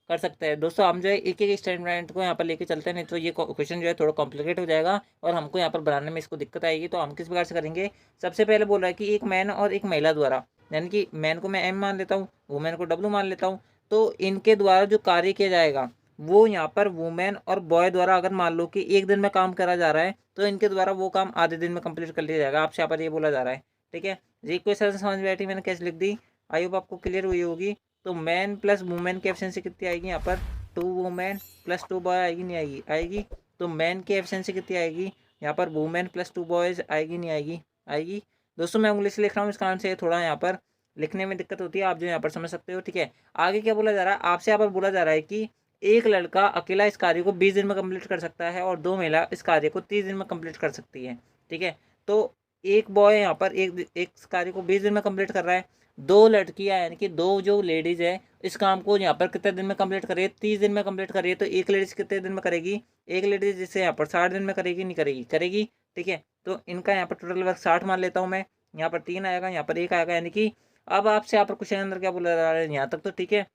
कर सकते हैं दोस्तों, हम जो है एक एक स्टेटमेंट को यहाँ पर लेके चलते हैं, नहीं तो ये क्वेश्चन जो है थोड़ा कॉम्प्लिकेट हो जाएगा और हमको यहाँ पर बनाने में इसको दिक्कत आएगी। तो हम किस प्रकार से करेंगे, सबसे पहले बोल रहा है कि एक मैन और एक महिला द्वारा, यानी कि मैन को मैं एम मान लेता हूँ, वुमेन को डब्लू मान लेता हूँ। तो इनके द्वारा जो कार्य किया जाएगा वो यहाँ पर वुमेन और बॉय द्वारा अगर मान लो कि एक दिन में काम करा जा रहा है तो इनके द्वारा वो काम आधे दिन में कंप्लीट कर लिया जाएगा। आपसे यहाँ पर ये बोला जा रहा है। ठीक है, ये क्वेश्चन समझ में बैठी, मैंने कैसे लिख दी, आई होप आपको क्लियर हुई होगी। तो मैन प्लस वुमेन की एफिशिएंसी कितनी आएगी, यहाँ पर 2 वुमेन प्लस 2 बॉय आएगी, नहीं आएगी, आएगी। तो मैन की एफिशिएंसी कितनी आएगी, यहाँ पर वुमेन प्लस 2 बॉयज़ आएगी, नहीं आएगी, आएगी। दोस्तों मैं इंग्लिश लिख रहा हूँ, इस कारण से थोड़ा यहाँ पर लिखने में दिक्कत होती है, आप जो यहाँ पर समझ सकते हो। ठीक है, आगे क्या बोला जा रहा है, आपसे यहाँ पर बोला जा रहा है कि एक लड़का अकेला इस कार्य को 20 दिन में कंप्लीट कर सकता है और 2 महिला इस कार्य को 30 दिन में कंप्लीट कर सकती है। ठीक है, तो एक बॉय यहाँ पर एक कार्य को 20 दिन में कंप्लीट कर रहा है, 2 लड़कियाँ यानी कि 2 जो लेडीज़ है इस काम को यहाँ पर कितने दिन में कंप्लीट करिए, 30 दिन में कंप्लीट करिए। तो एक लेडीज़ कितने दिन में करेगी, एक लेडीज़ जिससे यहाँ पर 60 दिन में करेगी, नहीं करेगी, करेगी। ठीक है, तो इनका यहाँ पर टोटल वर्क 60 मान लेता हूँ मैं, यहाँ पर 3 आएगा, यहाँ पर 1 आएगा, यानी कि अब आपसे यहाँ पर क्वेश्चन अंदर क्या बोला जा रहा है, यहाँ तक तो ठीक है।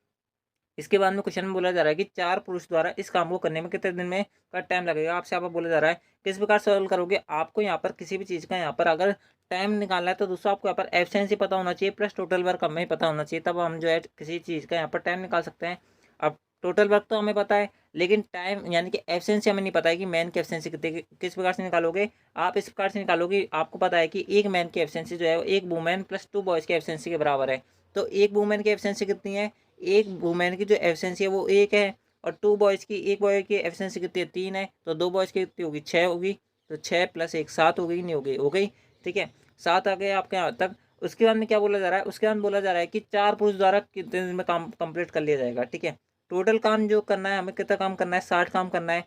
इसके बाद में क्वेश्चन में बोला जा रहा है कि 4 पुरुष द्वारा इस काम को करने में कितने दिन में का टाइम लगेगा। आपसे यहाँ पर बोला जा रहा है किस प्रकार सॉल्व करोगे। आपको यहाँ पर किसी भी चीज़ का यहाँ पर अगर टाइम निकालना है तो दोस्तों आपको यहाँ पर एफिशिएंसी पता होना चाहिए प्लस टोटल वर्क हमें पता होना चाहिए, तब हम जो है किसी चीज़ का यहाँ पर टाइम निकाल सकते हैं। अब टोटल वर्क तो हमें पता है, लेकिन टाइम यानी कि एफिशिएंसी हमें नहीं पता है कि मैन की एफिशिएंसी कितनी, किस प्रकार से निकालोगे आप, इस प्रकार से निकालोगे। आपको पता है कि एक मैन की एफिशिएंसी जो है वो एक वुमेन प्लस 2 बॉयज़ की एफिशिएंसी के बराबर है। तो एक वुमेन की एफिशिएंसी कितनी है, एक वुमेन की जो एफिशिएंसी है वो 1 है, और 2 बॉयज़ की, एक बॉय की एफिशिएंसी कितनी है 3 है, तो 2 बॉयज़ की कितनी होगी 6 होगी। तो 6 प्लस 1 7 हो गई, नहीं हो गई, हो गई, ठीक है। 7 आ गए आपके यहाँ तक। उसके बाद में क्या बोला जा रहा है, उसके बाद बोला जा रहा है कि 4 पुरुष द्वारा कितने दिन में काम कंप्लीट कर लिया जाएगा, ठीक है। टोटल काम जो करना है हमें, कितना काम करना है, 60 काम करना है।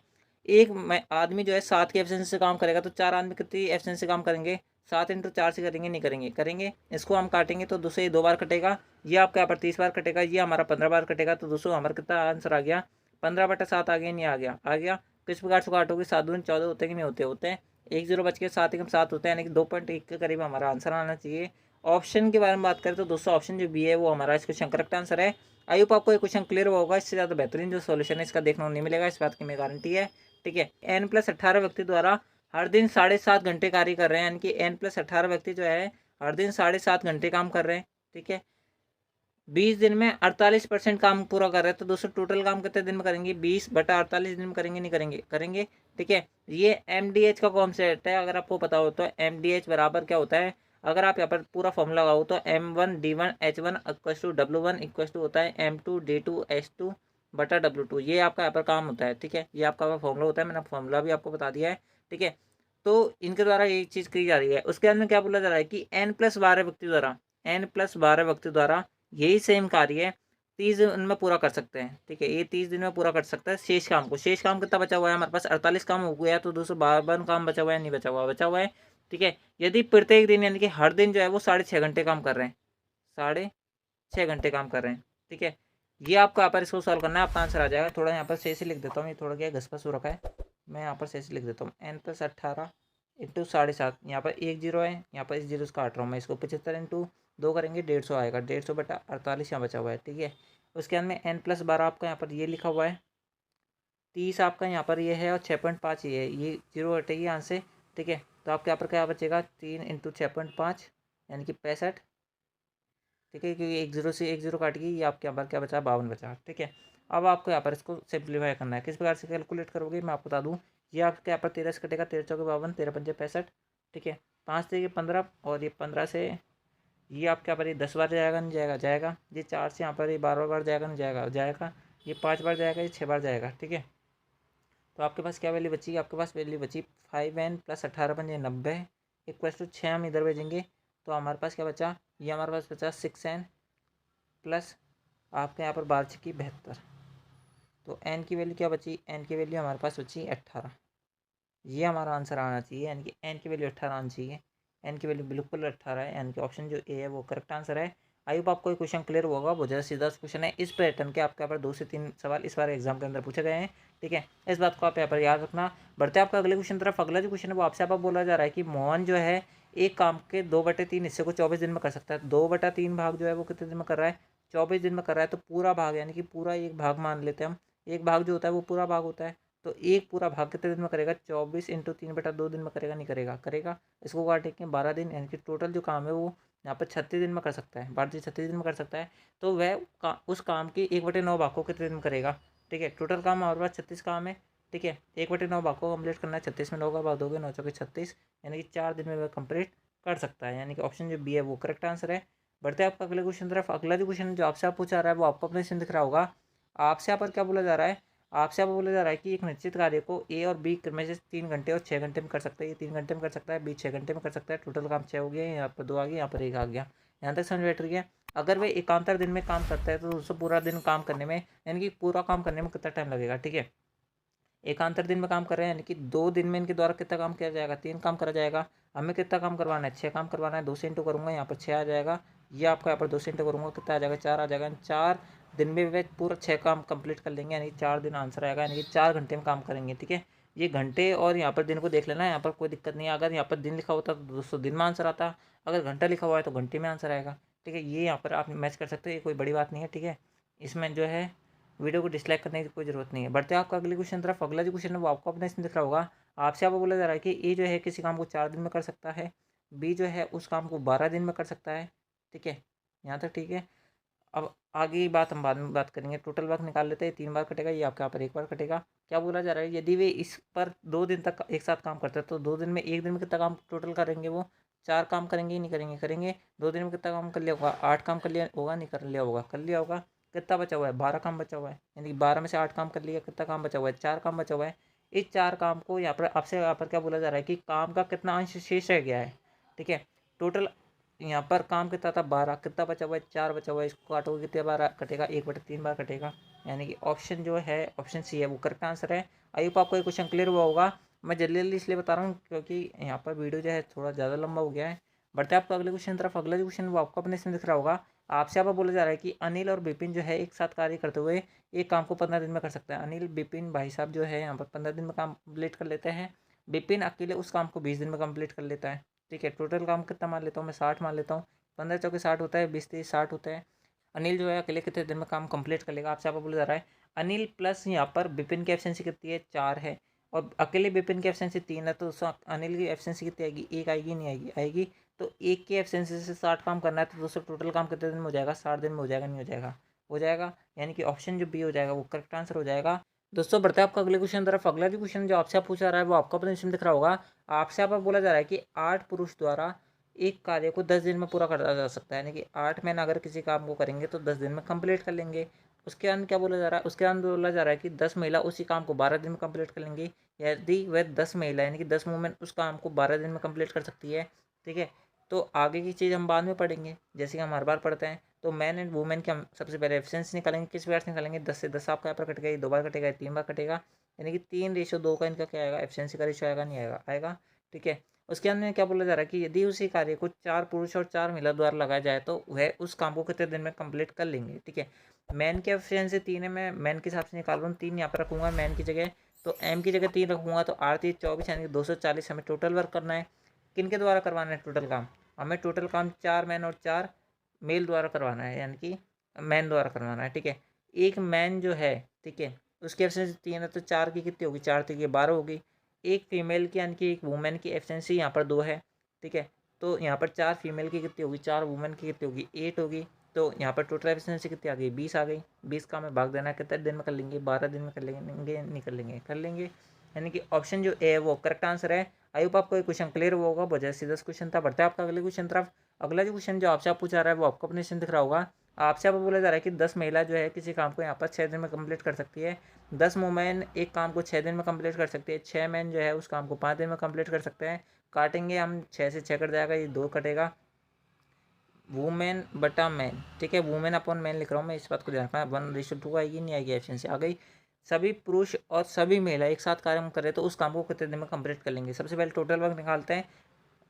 एक आदमी जो है 7 की एफिशिएंसी से काम करेगा, तो 4 आदमी कितनी एफिशिएंसी से काम करेंगे, 7 इंटू 4 से करेंगे, नहीं करेंगे, करेंगे। इसको हम काटेंगे तो 2 से 2 बार कटेगा, ये आपके यहाँ पर 30 बार कटेगा, ये हमारा 15 बार कटेगा। तो दोस्तों हमारा कितना आंसर आ गया, 15/7 आ गया, नहीं आ गया, आ गया। किस प्रकार से काटोगे, 7 दूनी 14 होते कि नहीं होते, होते हैं। एक जीरो बच के 7 एकम 7 होते हैं, यानी कि 2.1 के करीब हमारा आंसर आना चाहिए। ऑप्शन के बारे में बात करें तो दोस्तों ऑप्शन जो बी है वो हमारा इस क्वेश्चन करेक्ट आंसर है। आई होप आपको ये क्वेश्चन क्लियर हुआ होगा। इससे ज़्यादा बेहतरीन जो सॉल्यूशन है इसका देखने को नहीं मिलेगा, इस बात की मैं गारंटी है, ठीक है। n+18 व्यक्ति द्वारा हर दिन 7.5 घंटे कार्य कर रहे हैं, यानी कि n+18 व्यक्ति जो है हर दिन 7.5 घंटे काम कर रहे हैं, ठीक है। 20 दिन में 48% काम पूरा कर रहे हैं। तो दोस्तों टोटल काम कितने दिन में करेंगे, 20/48 दिन में करेंगे, नहीं करेंगे, करेंगे, ठीक है। ये MDH का कॉन्सेप्ट है, अगर आपको पता हो तो। MDH बराबर क्या होता है, अगर आप यहाँ पर पूरा फॉर्मूला लगाओ तो M1D1H1 equal to W1 equal to होता है M2D2H2/W2। ये आपका यहाँ पर काम होता है, ठीक है। ये आपका फॉर्मूला होता है, मैंने फॉर्मूला भी आपको बता दिया है, ठीक है। तो इनके द्वारा ये चीज़ की जा रही है। उसके बाद में क्या बोला जा रहा है कि N+12 व्यक्ति द्वारा, N+12 व्यक्ति द्वारा यही सेम कार्य 30 दिन में पूरा कर सकते हैं, ठीक है। ये 30 दिन में पूरा कर सकता है शेष काम को। शेष काम कितना बचा हुआ है हमारे पास, 48 काम हो गया, तो 252 काम बचा हुआ है, नहीं बचा हुआ, बचा हुआ है, ठीक है। यदि प्रत्येक दिन यानी कि हर दिन जो है वो 6.5 घंटे काम कर रहे हैं, 6.5 घंटे काम कर रहे हैं, ठीक है। ये आपको यहाँ पर इसको सॉल्व करना है, आपका आंसर आ जाएगा। थोड़ा यहाँ पर सही से लिख देता हूँ, ये थोड़ा क्या घसपस हो रखा है, मैं यहाँ पर सही से लिख देता हूँ। N+18 इंटू 7.5, यहाँ पर 1 जीरो है, यहाँ पर इस जीरो से काट रहा हूँ मैं इसको, 75 इंटू 2 करेंगे 150 आएगा, 150/48 यहाँ बचा हुआ है, ठीक है। उसके बाद में N+12 आपका यहाँ पर ये लिखा हुआ है, 30 आपका यहाँ पर ये है, और 6.5 ये है, ये जीरो हटेगी यहाँ से, ठीक है। तो आपके यहाँ पर क्या बचेगा, 3 इंटू 6.5 यानी कि 65, ठीक है, क्योंकि 1 जीरो से 1 जीरो काट गई, ये आपके यहाँ पर क्या बचा, 52 बचा, ठीक है। अब आपको यहाँ पर इसको सिंप्लीफाई करना है, किस प्रकार से कैलकुलेट करोगे मैं आपको बता दूँ। ये आपके यहाँ पर 13 से कटेगा, 13 चौके 52, 13 पंजे 65, ठीक है। 5 से 15, और ये 15 से ये आपके यहाँ पर ये 10 बार जाएगा, नहीं जाएगा, जाएगा। ये 4 से यहाँ पर ये 12 बार जाएगा, नहीं जाएगा, जाएगा। ये 5 बार जाएगा, ये 6 बार जाएगा, ठीक है। तो आपके पास क्या वैल्यू बची, आपके पास वैल्यू बची 5n+18 90 इक्वल टू 6, हम इधर भेजेंगे तो हमारे पास क्या बचा, ये हमारे पास बचा 6n प्लस आपके यहाँ पर 12×72। तो n की वैल्यू क्या बची, n की वैल्यू हमारे पास बची 18। ये हमारा आंसर आना चाहिए, यानी कि n की वैल्यू 18 आनी चाहिए। n की वैल्यू बिल्कुल 18 है, यानी कि ऑप्शन जो ए है वो करेक्ट आंसर है। आई होप आपको ये क्वेश्चन क्लियर होगा। बहुत ज़्यादा सीधा क्वेश्चन है, इस पैटर्न के आपके यहाँ पर 2 से 3 सवाल इस बार एग्जाम के अंदर पूछे गए हैं, ठीक है। इस बात को आप यहाँ पर याद रखना। बढ़ते आपका अगले क्वेश्चन तरफ। अगला जो क्वेश्चन है वो आपसे आप बोला जा रहा है कि मोहन जो है एक काम के 2/3 हिस्से को 24 दिन में कर सकता है। 2/3 भाग जो है वो कितने दिन में कर रहा है, 24 दिन में कर रहा है। तो पूरा भाग यानी कि पूरा एक भाग मान लेते हैं हम, एक भाग जो होता है वो पूरा भाग होता है। तो एक पूरा भाग कितने दिन में करेगा, 24 इंटू 3/2 दिन में करेगा, नहीं करेगा, करेगा। इसको काटेंगे 12 दिन, यानी कि टोटल जो काम है वो यहाँ पर 36 दिन में कर सकता है, 36 दिन में कर सकता है। तो वह उस काम की 1/9 भाग को कितने दिन में करेगा, ठीक है। टोटल काम हमारे पास 36 काम है, ठीक है। 1/9 भाग को कम्प्लीट करना है, 36 में 9 का भाग दोगे, 9 चौके 36, यानी कि 4 दिन में वह कम्प्लीट कर सकता है, यानी कि ऑप्शन जो बी है वो करेक्ट आंसर है। बढ़ते हैं आपका अगले क्वेश्चन तरफ। अगला जो क्वेश्चन जो आपसे आप पूछा रहा है वो आपको अपने से दिख रहा होगा। आपसे यहाँ पर क्या बोला जा रहा है, आपसे आप बोला जा रहा है कि एक निश्चित कार्य को ए और बी में से 3 घंटे और 6 घंटे में कर सकता है। ये 3 घंटे में कर सकता है, बी 6 घंटे में कर सकता है। टोटल काम 6 हो गया, यहाँ पर 2 आ गया, यहाँ पर 1 आ गया। यहाँ तक समझ बैठ रही है। अगर वे एकांतर दिन में काम करता है तो दोस्तों पूरा दिन काम करने में, यानी कि पूरा काम करने में कितना टाइम लगेगा, ठीक है। एकांतर दिन में काम कर रहे हैं, यानी कि 2 दिन में इनके द्वारा कितना काम किया जाएगा, 3 काम करा जाएगा। हमें कितना काम करवाना है, 6 काम करवाना है। 2 से इंटू करूँगा, यहाँ पर 6 आ जाएगा। ये आपका यहाँ पर 2 से इंटू करूँगा कितना आ जाएगा, 4 आ जाएगा। 4 दिन में वे पूरा 6 काम कंप्लीट कर लेंगे, यानी 4 दिन आंसर आएगा, यानी कि 4 घंटे में काम करेंगे, ठीक है। ये घंटे और यहाँ पर दिन को देख लेना है, यहाँ पर कोई दिक्कत नहीं है। अगर यहाँ पर दिन लिखा होता तो दोस्तों दिन में आंसर आता, अगर घंटा लिखा हुआ है तो घंटे में आंसर आएगा, ठीक है। ये यहाँ पर आप मैच कर सकते हो, ये कोई बड़ी बात नहीं है, ठीक है। इसमें जो है वीडियो को डिसलाइक करने की कोई ज़रूरत नहीं है। बढ़ते हैं आपका अगले क्वेश्चन तरफ। अगला जो क्वेश्चन है वो आपको अपने इसमें दिख रहा होगा। आपसे आपको बोला जा रहा है कि ए जो है किसी काम को 4 दिन में कर सकता है, बी जो है उस काम को 12 दिन में कर सकता है, ठीक है। यहाँ तक ठीक है। अब आगे की बात हम बाद में बात करेंगे। टोटल वर्क निकाल लेते हैं, 3 बार कटेगा, ये आपके यहाँ पर 1 बार कटेगा। क्या बोला जा रहा है, यदि वे इस पर 2 दिन तक एक साथ काम करते हैं तो 2 दिन में, 1 दिन में कितना काम टोटल करेंगे वो? 4 काम करेंगे ही नहीं करेंगे? करेंगे। 2 दिन में कितना काम कर लिया होगा? 8 काम कर लिया होगा, नहीं कर लिया होगा? कर लिया होगा। कितना बचा हुआ है? 12 काम बचा हुआ है, यानी कि 12 में से 8 काम कर लिया, कितना काम बचा हुआ है? 4 काम बचा हुआ है। इस 4 काम को यहाँ पर आपसे यहाँ पर क्या बोला जा रहा है कि काम का कितना अंश शेष रह गया है, ठीक है। टोटल यहाँ पर काम कितना था? 12, कितना बचा हुआ है? 4 बचा हुआ है। इसको काटोगे कितने बार कटेगा? 1/3 बार कटेगा, यानी कि ऑप्शन जो है ऑप्शन सी है वो करेक्ट आंसर है। आई होप आपको ये क्वेश्चन क्लियर हुआ होगा। मैं जल्दी जल्दी इसलिए बता रहा हूँ क्योंकि यहाँ पर वीडियो जो है थोड़ा ज़्यादा लंबा हो गया है। बढ़ते हैं आपको अगले क्वेश्चन तरफ। अगला जो क्वेश्चन वो आपको अपने इसमें दिख रहा होगा। आपसे यहाँ पर बोला जा रहा है कि अनिल और विपिन जो है एक साथ कार्य करते हुए एक काम को 15 दिन में कर सकते हैं। अनिल विपिन भाई साहब जो है यहाँ पर 15 दिन में काम कंप्लीट कर लेते हैं। विपिन अकेले उस काम को 20 दिन में कंप्लीट कर लेता है, ठीक है। टोटल काम कितना मान लेता हूँ मैं? 60 मान लेता हूँ। 15 चौके 60 होता है, 20 30 60 होता है। अनिल जो है अकेले कितने दिन में काम कंप्लीट कर लेगा? आपसे यहाँ पर बोला जा रहा है अनिल प्लस यहाँ पर विपिन की एफिशिएंसी कितनी है? 4 है, और अकेले विपिन की एफिशिएंसी 3 है, तो अनिल की एफिशिएंसी कितनी आएगी? 1 आएगी, नहीं आएगी? आएगी। तो 1 की एफिशिएंसी से 60 काम करना है, तो दोस्तों टोटल काम कितने दिन में हो जाएगा? 60 दिन में हो जाएगा, नहीं हो जाएगा? हो जाएगा, यानी कि ऑप्शन जो बी हो जाएगा वो करेक्ट आंसर हो जाएगा। दोस्तों बढ़ते हैं आपका अगले क्वेश्चन तरफ। अगला जो क्वेश्चन जो आपसे पूछा रहा है वो आपको अपने इसमें दिख रहा होगा। आपसे यहाँ पर बोला जा रहा है कि 8 पुरुष द्वारा एक कार्य को 10 दिन में पूरा करा जा सकता है, यानी कि 8 मैन अगर किसी काम को करेंगे तो 10 दिन में कंप्लीट कर लेंगे। उसके अंदर क्या बोला जा रहा है? उसके अंदर बोला जा रहा है कि 10 महिला उसी काम को 12 दिन में कंप्लीट कर लेंगी, यदि वह 10 महिला यानी कि 10 वुमेन उस काम को 12 दिन में कंप्लीट कर सकती है, ठीक है। तो आगे की चीज़ हम बाद में पढ़ेंगे, जैसे कि हम हर बार पढ़ते हैं। तो मैन एंड वुमेन की हम सबसे पहले एफिशिएंसी निकालेंगे। किस प्रकार से निकालेंगे? 10 से 10 आपका यहाँ पर कटेगा, 2 बार कटेगा, 3 बार कटेगा, यानी कि 3:2 का इनका क्या आएगा? एफिशिएंसी का रेशियो आएगा, नहीं आएगा? आएगा, ठीक है। उसके अंदर क्या बोला जा रहा है कि यदि उसी कार्य को 4 पुरुष और 4 महिला द्वारा लगाया जाए तो वह उस काम को कितने दिन में कंप्लीट कर लेंगे, ठीक है। मैन की एफिशिएंसी 3 है, मैं मैन के हिसाब से निकाल रहा हूँ। 3 यहाँ पर रखूँगा मैन की जगह, तो एम की जगह 3 रखूँगा, तो 8 3 24 यानी कि 240 हमें टोटल वर्क करना है। किन के द्वारा करवाना है टोटल काम? हमें टोटल काम 4 मैन और 4 मेल द्वारा करवाना है, यानी कि मैन द्वारा करवाना है, ठीक है। एक मैन जो है, ठीक है, उसकी एफिशिएंसी 3 है, तो 4 की कितनी होगी? 4 3 12 होगी। एक फीमेल की यानी कि एक वुमेन की एफिशिएंसी यहाँ पर 2 है, ठीक है। तो यहाँ पर 4 फीमेल की कितनी होगी? 4 वुमेन की कितनी होगी? 8 होगी। तो यहाँ पर टोटल एफिशिएंसी कितनी आ गई? 20 आ गई। 20 का हमें भाग देना है, कितने दिन में कर लेंगे? 12 दिन में कर लेंगे, नहीं कर लेंगे? कर लेंगे, यानी कि ऑप्शन जो ए है वो करेक्ट आंसर है। आई होप आपको ये क्वेश्चन क्लियर हुआ होगा। बहुत ज़्यादा सीधा क्वेश्चन था। बढ़ता है आपका अगले क्वेश्चन तरफ। अगला जो क्वेश्चन जो आपसे पूछा रहा है वो आपको अपने से दिख रहा होगा। आपसे आप बोला जा रहा है कि 10 महिला जो है किसी काम को यहाँ पर 6 दिन में कंप्लीट कर सकती है। 10 वुमेन एक काम को 6 दिन में कंप्लीट कर सकती है। 6 मैन जो है उस काम को 5 दिन में कंप्लीट कर सकते हैं। काटेंगे हम, 6 से 6 कट जाएगा, ये 2 कटेगा। वुमेन बटा मैन, ठीक है। वुमेन अपॉन मैन लिख रहा हूँ मैं, इस बात को ध्यान रखना। 1:2 आएगी, नहीं आएगी? एफिशिएंसी आ गई। सभी पुरुष और सभी महिला एक साथ कार्य करें तो उस काम को कितने दिन में कंप्लीट कर लेंगे? सबसे पहले टोटल वर्क निकालते हैं।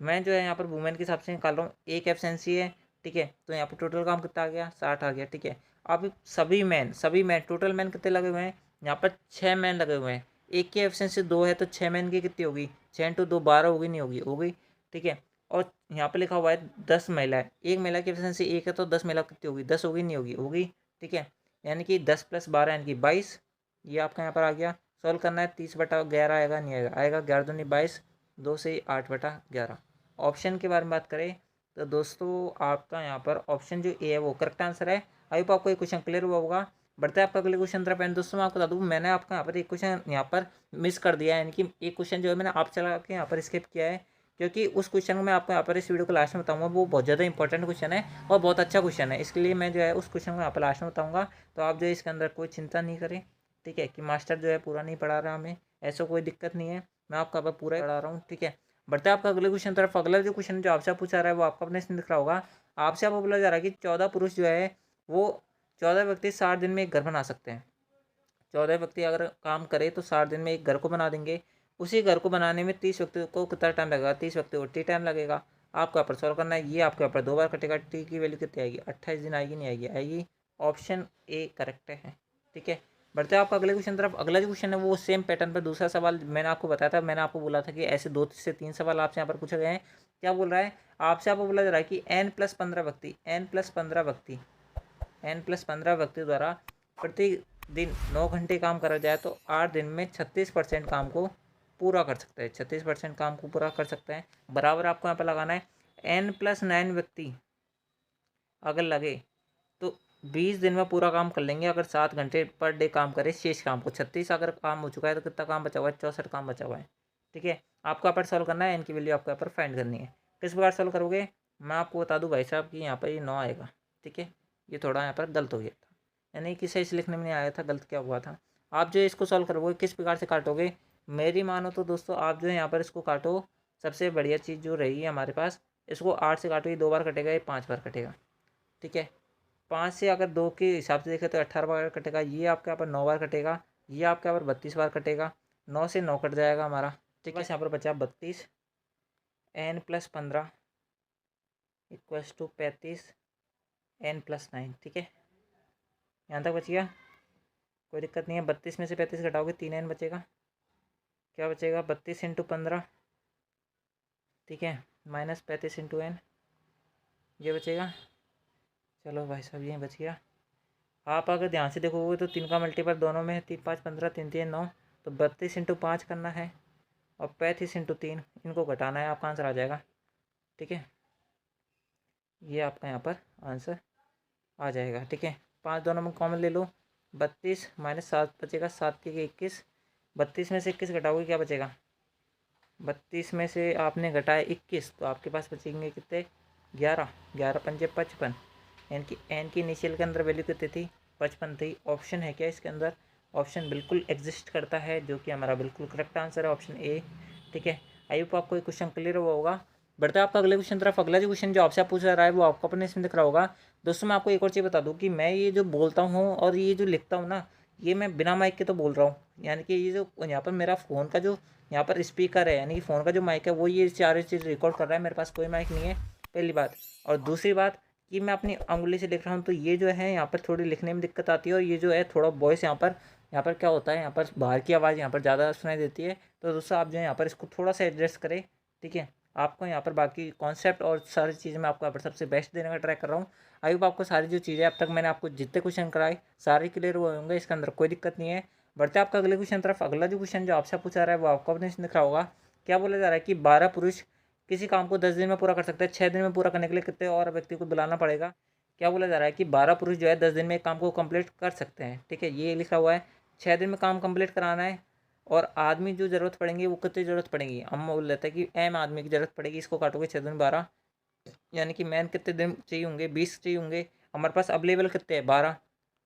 मैं जो है यहाँ पर वुमेन के हिसाब से निकाल रहा हूँ। एक एफिशिएंसी है, ठीक है, तो यहाँ पर टोटल काम कितना आ गया? 60 आ गया, ठीक है। अब सभी मैन टोटल मैन कितने लगे हुए हैं? यहाँ पर 6 मैन लगे हुए हैं। एक की एफिशिएंसी 2 है, तो 6 मैन की कितनी होगी? 6 × 2 12 होगी, नहीं होगी? होगी, ठीक है। और यहाँ पे लिखा हुआ है 10 महिला है। एक महिला की एफिशिएंसी 1 है, तो 10 महिला कितनी होगी? 10 होगी, नहीं होगी? होगी, ठीक है। यानी कि 10 + 12 यानी कि 22, ये आपका यहाँ पर आ गया। सॉल्व करना है, 30/11 आएगा, नहीं आएगा? आएगा। 11 दूनी 22, 2 से 8/11। ऑप्शन के बारे में बात करें तो दोस्तों आपका यहाँ पर ऑप्शन जो ए है वो करेक्ट आंसर है। आई होप आपको ये क्वेश्चन क्लियर हुआ होगा। बढ़ते हैं आपका अगले क्वेश्चन तरफ। एंड दोस्तों मैं आपको बता दूँ, मैंने आपका यहाँ पर एक क्वेश्चन यहाँ पर मिस कर दिया है, यानी कि एक क्वेश्चन जो है मैंने आप चला के यहाँ पर स्किप किया है, क्योंकि उस क्वेश्चन को मैं आपको यहाँ पर इस वीडियो को लास्ट में बताऊंगा। वो बहुत ज़्यादा इंपॉर्टेंट क्वेश्चन है और बहुत अच्छा क्वेश्चन है, इसके लिए मैं जो है उस क्वेश्चन को यहाँ पर लास्ट में बताऊंगा। तो आप जो है इसके अंदर कोई चिंता नहीं करें, ठीक है, कि मास्टर जो है पूरा नहीं पढ़ा रहा हमें, ऐसा कोई दिक्कत नहीं है। मैं आपका यहाँ पर पूरा पढ़ा रहा हूँ, ठीक है। बढ़ते हैं आपका अगले क्वेश्चन तरफ। अगला जो क्वेश्चन जो आपसे पूछा रहा है वो आपको अपने इसमें दिख रहा होगा। आपसे आपको बोला जा रहा है कि 14 पुरुष जो है वो 14 व्यक्ति 60 दिन में एक घर बना सकते हैं। 14 व्यक्ति अगर काम करे तो 60 दिन में एक घर को बना देंगे। उसी घर को बनाने में 30 व्यक्ति को कितना टाइम लगेगा? 30 व्यक्ति को टी टाइम लगेगा। आपको यहाँ पर सॉल्व करना है। ये आपके यहाँ पर 2 बार कटेगा। टी की वैल्यू कितनी आएगी? 28 दिन आएगी, नहीं आएगी? आएगी। ऑप्शन ए करेक्ट है, ठीक है। बढ़ते हैं आपका अगले क्वेश्चन तरफ। अगला जो क्वेश्चन है वो सेम पैटर्न पर दूसरा सवाल मैंने आपको बताया था। मैंने आपको बोला था कि ऐसे 2 से 3 सवाल आपसे यहाँ पर पूछे गए हैं। क्या बोल रहा है? आपसे आपको बोला जा रहा है कि n+15 व्यक्ति द्वारा प्रतिदिन 9 घंटे काम करा जाए तो 8 दिन में 36% काम को पूरा कर सकता है। 36% काम को पूरा कर सकता है। बराबर आपको यहाँ पर लगाना है। n+9 व्यक्ति अगर लगे तो 20 दिन में पूरा काम कर लेंगे अगर 7 घंटे पर डे काम करें शेष काम को। 36 अगर काम हो चुका है तो कितना काम बचा हुआ है, 64 काम बचा हुआ है। ठीक है, आपको यहाँ पर सॉल्व करना है, इनकी वैल्यू आपको यहाँ पर फाइंड करनी है। किस प्रकार सॉल्व करोगे, मैं आपको बता दूँ भाई साहब कि यहाँ पर ये 9 आएगा। ठीक है, ये थोड़ा यहाँ पर गलत हो गया था, यानी कि सही से लिखने में नहीं आया था, गलत क्या हुआ था। आप जो इसको सॉल्व करोगे किस प्रकार से काटोगे, मेरी मानो तो दोस्तों आप जो है यहाँ पर इसको काटो। सबसे बढ़िया चीज़ जो रही है हमारे पास, इसको 8 से काटो, ये 2 बार कटेगा, ये 5 बार कटेगा। ठीक है, 5 से अगर 2 के हिसाब से देखें तो 18 बार कटेगा, ये आपके यहाँ पर 9 बार कटेगा, ये आपके यहाँ पर 32 बार कटेगा। 9 से 9 कट जाएगा हमारा। ठीक है, यहाँ पर बचा 32, n+15 इक्वल्स टू 35, n+9। ठीक है, यहाँ तक बच गया, कोई दिक्कत नहीं है। 32 में से 35 घटाओगे 3n बचेगा, क्या बचेगा 32 × 15। ठीक है, -35 × n, ये बचेगा। चलो भाई साहब ये बच गया। आप अगर ध्यान से देखोगे तो 3 का मल्टीपल दोनों में है, 3 5 15, 3 3 9, तो 32 × 5 करना है और 35 × 3 इनको घटाना है, आपका आंसर आ जाएगा। ठीक है, ये आपका यहाँ पर आंसर आ जाएगा। ठीक है, 5 दोनों में कॉमन ले लो, 32 -7 बचेगा, 7 के 21, 32 में से 21 घटाओगे क्या बचेगा, 32 में से आपने घटाया 21 तो आपके पास बचेंगे कितने, 11, 11 पंजे 55। एन की इनिशियल के अंदर वैल्यू कितनी थी, 55 थी। ऑप्शन है क्या इसके अंदर, ऑप्शन बिल्कुल एग्जिस्ट करता है, जो कि हमारा बिल्कुल करेक्ट आंसर है ऑप्शन ए। ठीक है, आई होप आपको ये क्वेश्चन क्लियर हुआ होगा। बढ़ते आपका अगले क्वेश्चन तरफ। अगला जो क्वेश्चन जो आपसे पूछा जा रहा है वो आपको अपने इसमें दिख रहा होगा। दोस्तों मैं आपको एक और चीज़ बता दूँ कि मैं ये जो बोलता हूँ और ये जो लिखता हूँ ना, ये मैं बिना माइक के तो बोल रहा हूँ, यानी कि ये जो यहाँ पर मेरा फ़ोन का जो यहाँ पर स्पीकर है, यानी कि फ़ोन का जो माइक है वो ये सारी चीज़ रिकॉर्ड कर रहा है, मेरे पास कोई माइक नहीं है, पहली बात। और दूसरी बात कि मैं अपनी उंगली से लिख रहा हूँ, तो ये जो है यहाँ पर थोड़ी लिखने में दिक्कत आती है, और ये जो है थोड़ा वॉइस यहाँ पर क्या होता है, यहाँ पर बाहर की आवाज़ यहाँ पर ज़्यादा सुनाई देती है। तो दोस्तों आप जो है यहाँ पर इसको थोड़ा सा एडजस्ट करें। ठीक है, आपको यहाँ पर बाकी कॉन्सेप्ट और सारी चीज़ें मैं आपको यहाँ पर सबसे बेस्ट देने का ट्राई कर रहा हूँ। आई होप आपको सारी जो चीज़ें अब तक मैंने आपको जितने क्वेश्चन कराए सारे क्लियर हुए होंगे, इसके अंदर कोई दिक्कत नहीं है। बढ़ते आपका अगले क्वेश्चन तरफ। अगला जो क्वेश्चन जो आपसे पूछा रहा है वो आपको अपने दिख रहा होगा। क्या बोला जा रहा है कि 12 पुरुष किसी काम को 10 दिन में पूरा कर सकते हैं, 6 दिन में पूरा करने के लिए कितने और व्यक्ति को बुलाना पड़ेगा। क्या बोला जा रहा है कि 12 पुरुष जो है 10 दिन में एक काम को कंप्लीट कर सकते हैं। ठीक है, ये लिखा हुआ है, 6 दिन में काम कंप्लीट कराना है, और आदमी जो ज़रूरत पड़ेंगी वो कितनी ज़रूरत पड़ेगी, हम बोल लेते हैं कि एम आदमी की ज़रूरत पड़ेगी। इसको काटोगे 6 दिन 12, यानी कि मैन कितने दिन चाहिए होंगे, 20 चाहिए होंगे। हमारे पास अवेलेबल कितने हैं, 12।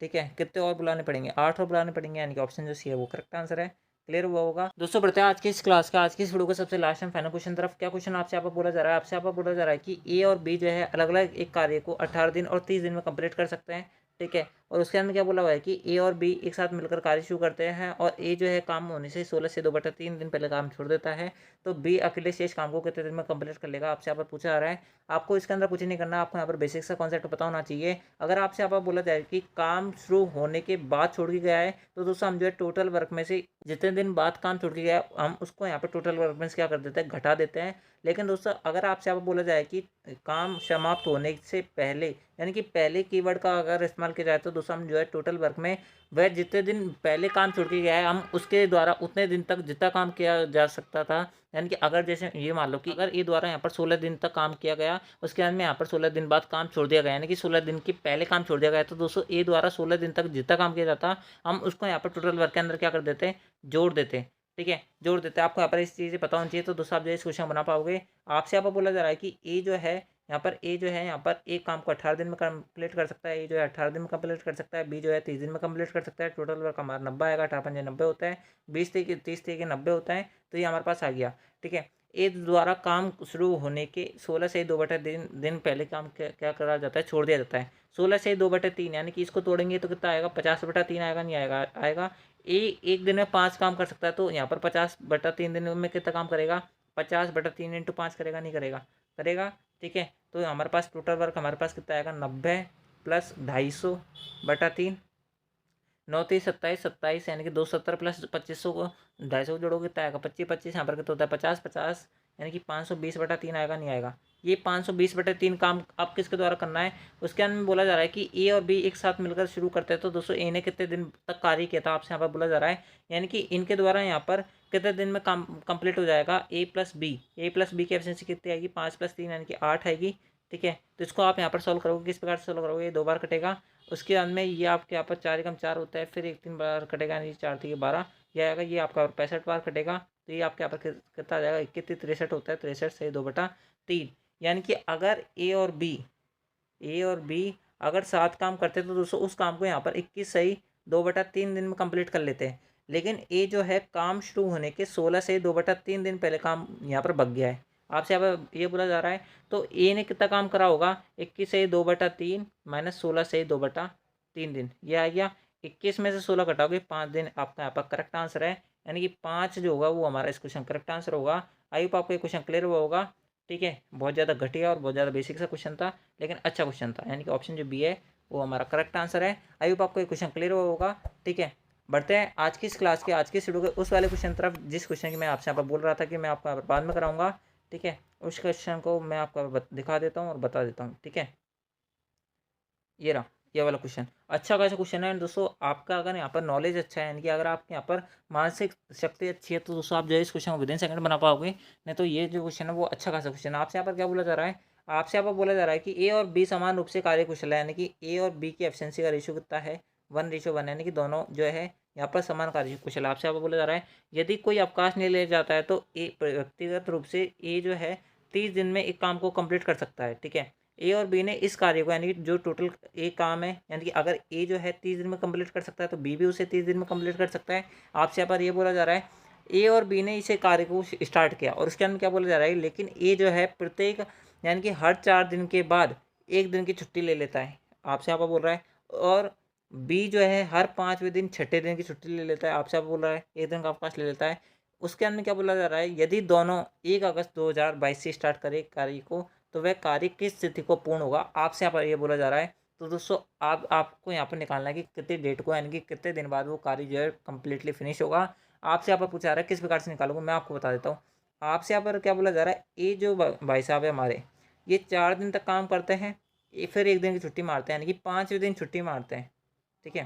ठीक है, कितने और बुलाने पड़ेंगे, 8 और बुलाने पड़ेंगे, यानी कि ऑप्शन जो सी है वो करेक्ट आंसर है। क्लियर हुआ होगा दोस्तों। बढ़ते हैं आज की इस क्लास का, आज की इस वीडियो का सबसे लास्ट एंड फाइनल क्वेश्चन तरफ। क्या क्वेश्चन आपसे यहाँ पर बोला जा रहा है, आपसे यहाँ पर बोला जा रहा है कि ए और बी जो है अलग अलग एक कार्य को 18 दिन और 30 दिन में कंप्लीट कर सकते हैं। ठीक है, और उसके अंदर क्या बोला हुआ है कि ए और बी एक साथ मिलकर कार्य शुरू करते हैं, और ए जो है काम होने से 16 से 2/3 दिन पहले काम छोड़ देता है, तो बी अकेले शेष काम को कितने दिन में कंप्लीट कर लेगा, आपसे यहाँ पर पूछा जा रहा है। आपको इसके अंदर कुछ नहीं करना, आपको यहाँ पर बेसिक सा कॉन्सेप्ट पता होना चाहिए। अगर आपसे यहाँ पर बोला जाए कि काम शुरू होने के बाद छोड़ के गया है, तो दोस्तों हम जो है टोटल वर्क में से जितने दिन बाद काम छोड़ के गया है हम उसको यहाँ पर टोटल वर्क में से क्या कर देते हैं, घटा देते हैं। लेकिन दोस्तों अगर आपसे यहाँ पर बोला जाए कि काम समाप्त होने से पहले, यानी कि पहले कीवर्ड का अगर इस्तेमाल किया जाए, तो दोस्तों हम जो है टोटल वर्क में वह जितने दिन पहले काम छोड़ के गया है हम उसके द्वारा उतने दिन तक जितना काम किया जा सकता था, यानी कि अगर जैसे ये मान लो कि अगर ए द्वारा यहाँ पर 16 दिन तक काम किया गया, उसके बाद में यहाँ पर 16 दिन बाद काम छोड़ दिया गया, यानी कि 16 दिन के पहले काम छोड़ दिया गया, तो दोस्तों ए द्वारा 16 दिन तक जितना काम किया जाता हम उसको यहाँ पर टोटल वर्क के अंदर क्या कर देते हैं, जोड़ देते हैं। ठीक है, जोड़ देते हैं। आपको यहाँ पर इस चीज़ें पता होनी चाहिए, तो दोस्तों आप जो इस क्वेश्चन बना पाओगे। आपसे यहाँ पर बोला जा रहा है कि ए जो है यहाँ पर ए जो है यहाँ पर एक काम को 18 दिन में कंप्लीट कर सकता है, ए जो है 18 दिन में कंप्लीट कर सकता है, बी जो है 30 दिन में कंप्लीट कर सकता है। टोटल वर्क हमारा 90 आएगा, 18 90 होता है, 20 30 90 होता है, तो ये हमारे पास आ गया। ठीक है, ए द्वारा काम शुरू होने के 16 से 2/3 दिन पहले काम क्या करा जाता है, छोड़ दिया जाता है। 16 से 2/3 यानी कि इसको तोड़ेंगे तो कितना आएगा, 50/3 आएगा, नहीं आएगा, आएगा। ए एक दिन में 5 काम कर सकता है, तो यहाँ पर 50/3 दिन में कितना काम करेगा, 50/3 × 5 करेगा, नहीं करेगा, करेगा। ठीक है, तो हमारे पास टोटल वर्क हमारे पास कितना आएगा, 90 + 250/3, 9 3 27 27, यानी कि 270 + 2500 को 250 को जोड़ोगे कितना आएगा, 25 25, यहाँ पर कितना होता है 50 50, यानी कि 520/3 आएगा, नहीं आएगा। ये 520/3 काम अब किसके द्वारा करना है, उसके अंदर में बोला जा रहा है कि ए और बी एक साथ मिलकर शुरू करते हैं, तो दोस्तों ए ने कितने दिन तक कार्य किया था, आपसे यहाँ पर बोला जा रहा है, यानी कि इनके द्वारा यहाँ पर कितने दिन में काम कंप्लीट हो जाएगा, ए प्लस बी की एफिशिएंसी कितनी आएगी, 5 + 3 यानी कि 8 आएगी। ठीक है, तो इसको आप यहाँ पर सॉल्व करोगे, किस प्रकार से सॉल्व करोगे, 2 बार कटेगा, उसके बाद में ये आपके यहाँ पर 4 एकम 4 होता है, फिर 1 3 बार कटेगा, यानी 4 3 12, ये आएगा, ये आपका 65 बार कटेगा, तो ये आपके यहाँ पर कितना आ जाएगा, 21 63 होता है, 63 सही 2/3। यानी कि अगर ए और बी अगर 7 काम करते तो दोस्तों उस काम को यहाँ पर 21 सही 2/3 दिन में कंप्लीट कर लेते हैं। लेकिन ए जो है काम शुरू होने के 16 से 2/3 दिन पहले काम यहाँ पर भग गया है, आपसे यहाँ पर ये बोला जा रहा है। तो ए ने कितना काम करा होगा, 21 से 2/3 माइनस 16 से 2/3 दिन, ये आ गया। 21 में से 16 घटाओगे 5 दिन, आपका यहाँ पर करेक्ट आंसर है, यानी कि 5 जो होगा वो हमारा इस क्वेश्चन करेक्ट आंसर होगा। आई होप आपको ये क्वेश्चन क्लियर हुआ होगा। ठीक है, बहुत ज़्यादा घटिया और बहुत ज़्यादा बेसिक सा क्वेश्चन था, लेकिन अच्छा क्वेश्चन था, यानी कि ऑप्शन जो बी है वो हमारा करेक्ट आंसर है। आई होप आपको ये क्वेश्चन क्लियर हुआ होगा। ठीक है, बढ़ते हैं आज की इस क्लास के आज की इस वीडियो के उस वाले क्वेश्चन तरफ जिस क्वेश्चन की मैं आपसे यहाँ पर बोल रहा था कि मैं आपको बाद में कराऊंगा। ठीक है, उस क्वेश्चन को मैं आपको दिखा देता हूँ और बता देता हूँ। ठीक है, ये रहा ये वाला क्वेश्चन, अच्छा खासा क्वेश्चन है दोस्तों। आपका अगर यहाँ पर नॉलेज अच्छा है, यानी कि अगर आपके यहाँ पर मानसिक शक्ति अच्छी है, तो दोस्तों आप जो है इस क्वेश्चन को विदिन सेकंड बना पाओगे। नहीं तो ये जो क्वेश्चन है वो अच्छा खासा क्वेश्चन है। आपसे यहाँ पर क्या बोला जा रहा है, आपसे यहाँ पर बोला जा रहा है कि ए और बी समान रूप से कार्यकुशल है, यानी कि ए और बी की एफिशिएंसी का रेशियो कितना है, 1:1, यानी कि दोनों जो है यहाँ पर समान कार्यकुशल है। आपसे यहाँ पर बोला जा रहा है यदि कोई अवकाश नहीं ले जाता है तो ए व्यक्तिगत रूप से ए जो है 30 दिन में एक काम को कंप्लीट कर सकता है। ठीक है, ए और बी ने इस कार्य को, यानी कि जो टोटल ए काम है, यानी कि अगर ए जो है 30 दिन में कंप्लीट कर सकता है तो बी भी उसे 30 दिन में कंप्लीट कर सकता है। आपसे यहाँ पर ये बोला जा रहा है ए और बी ने इसे कार्य को स्टार्ट किया, और उसके अंदर क्या बोला जा रहा है, लेकिन ए जो है प्रत्येक यानी कि हर 4 दिन के बाद 1 दिन की छुट्टी ले लेता है। आपसे यहाँ पर बोल रहा है, और बी जो है हर 5वें दिन 6ठे दिन की छुट्टी ले लेता है। आपसे यहाँ पर बोल रहा है 1 दिन का अवकाश ले लेता है। उसके अंदर क्या बोला जा रहा है, यदि दोनों 1 अगस्त 2022 से स्टार्ट करे कार्य को तो वह कार्य किस स्थिति को पूर्ण होगा। आपसे यहाँ पर ये बोला जा रहा है। तो दोस्तों आपको यहाँ पर निकालना है कि कितने डेट को, यानी कि कितने दिन बाद वो कार्य जो है कम्प्लीटली फिनिश होगा। आपसे यहाँ पर पूछा जा रहा है किस प्रकार से निकालोगे, मैं आपको बता देता हूँ। आपसे यहाँ पर क्या बोला जा रहा है, ये जो भाई साहब है हमारे, ये 4 दिन तक काम करते हैं, ये फिर 1 दिन की छुट्टी मारते हैं, यानी कि 5वें दिन छुट्टी मारते हैं। ठीक है,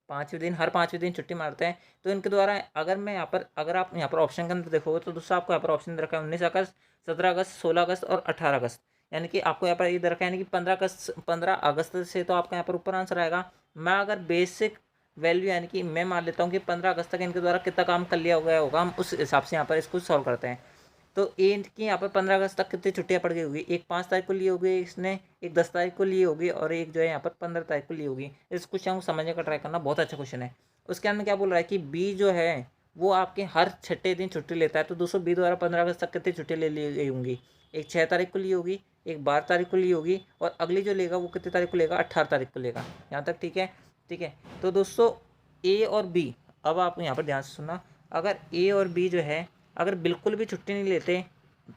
5वें दिन, हर 5वें दिन छुट्टी मारते हैं। तो इनके द्वारा अगर मैं यहाँ पर, अगर आप यहाँ पर ऑप्शन के अंदर देखोगे तो दोस्तों आपको यहाँ पर ऑप्शन दे रखा है 19 अगस्त, 17 अगस्त, 16 अगस्त और 18 अगस्त। यानी कि आपको यहाँ पर ये दे रखा है, यानी कि 15 अगस्त से तो आपका यहाँ पर ऊपर आंसर आएगा। मैं अगर बेसिक वैल्यू, यानी कि मैं मान लेता हूँ कि 15 अगस्त तक इनके द्वारा कितना काम कर लिया गया होगा, हम उस हिसाब से यहाँ पर इसको सॉल्व करते हैं। तो ए की यहाँ पर 15 अगस्त तक कितनी छुट्टियाँ पड़ गई होगी, एक 5 तारीख को ली होगी इसने, एक 10 तारीख को ली होगी, और एक जो है यहाँ पर 15 तारीख को ली होगी। इस क्वेश्चन को समझने का ट्राई करना, बहुत अच्छा क्वेश्चन है। उसके अंदर क्या बोल रहा है कि बी जो है वो आपके हर 6ठे दिन छुट्टी लेता है। तो दोस्तों बी द्वारा 15 अगस्त तक कितनी छुट्टी ले ली गई होंगी, एक 6 तारीख को ली होगी, एक 12 तारीख को ली होगी, और अगली जो लेगा वो कितनी तारीख को लेगा, 18 तारीख को लेगा। यहाँ तक ठीक है। ठीक है, तो दोस्तों ए और बी, अब आप यहाँ पर ध्यान से सुनना, अगर ए और बी जो है अगर बिल्कुल भी छुट्टी नहीं लेते,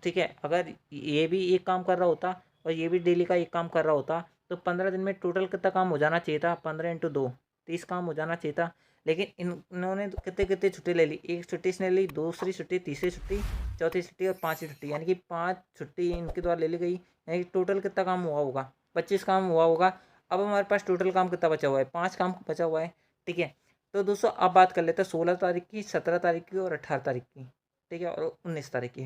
ठीक है, अगर ये भी एक काम कर रहा होता और ये भी डेली का एक काम कर रहा होता, तो 15 दिन में टोटल कितना काम हो जाना चाहिए था, 15 × 2 30 काम हो जाना चाहिए था। लेकिन इन्होंने कितने कितने छुट्टी ले ली, एक छुट्टी इसने ली, दूसरी छुट्टी, तीसरी छुट्टी, चौथी छुट्टी और 5वीं छुट्टी, यानी कि 5 छुट्टी इनके द्वारा ले ली गई, यानी कि टोटल कितना काम हुआ होगा, 25 काम हुआ होगा। अब हमारे पास टोटल काम कितना बचा हुआ है, 5 काम बचा हुआ है। ठीक है, तो दोस्तों अब बात कर लेते हैं 16 तारीख की, 17 तारीख की और 18 तारीख की। ठीक है, और 19 तारीख की।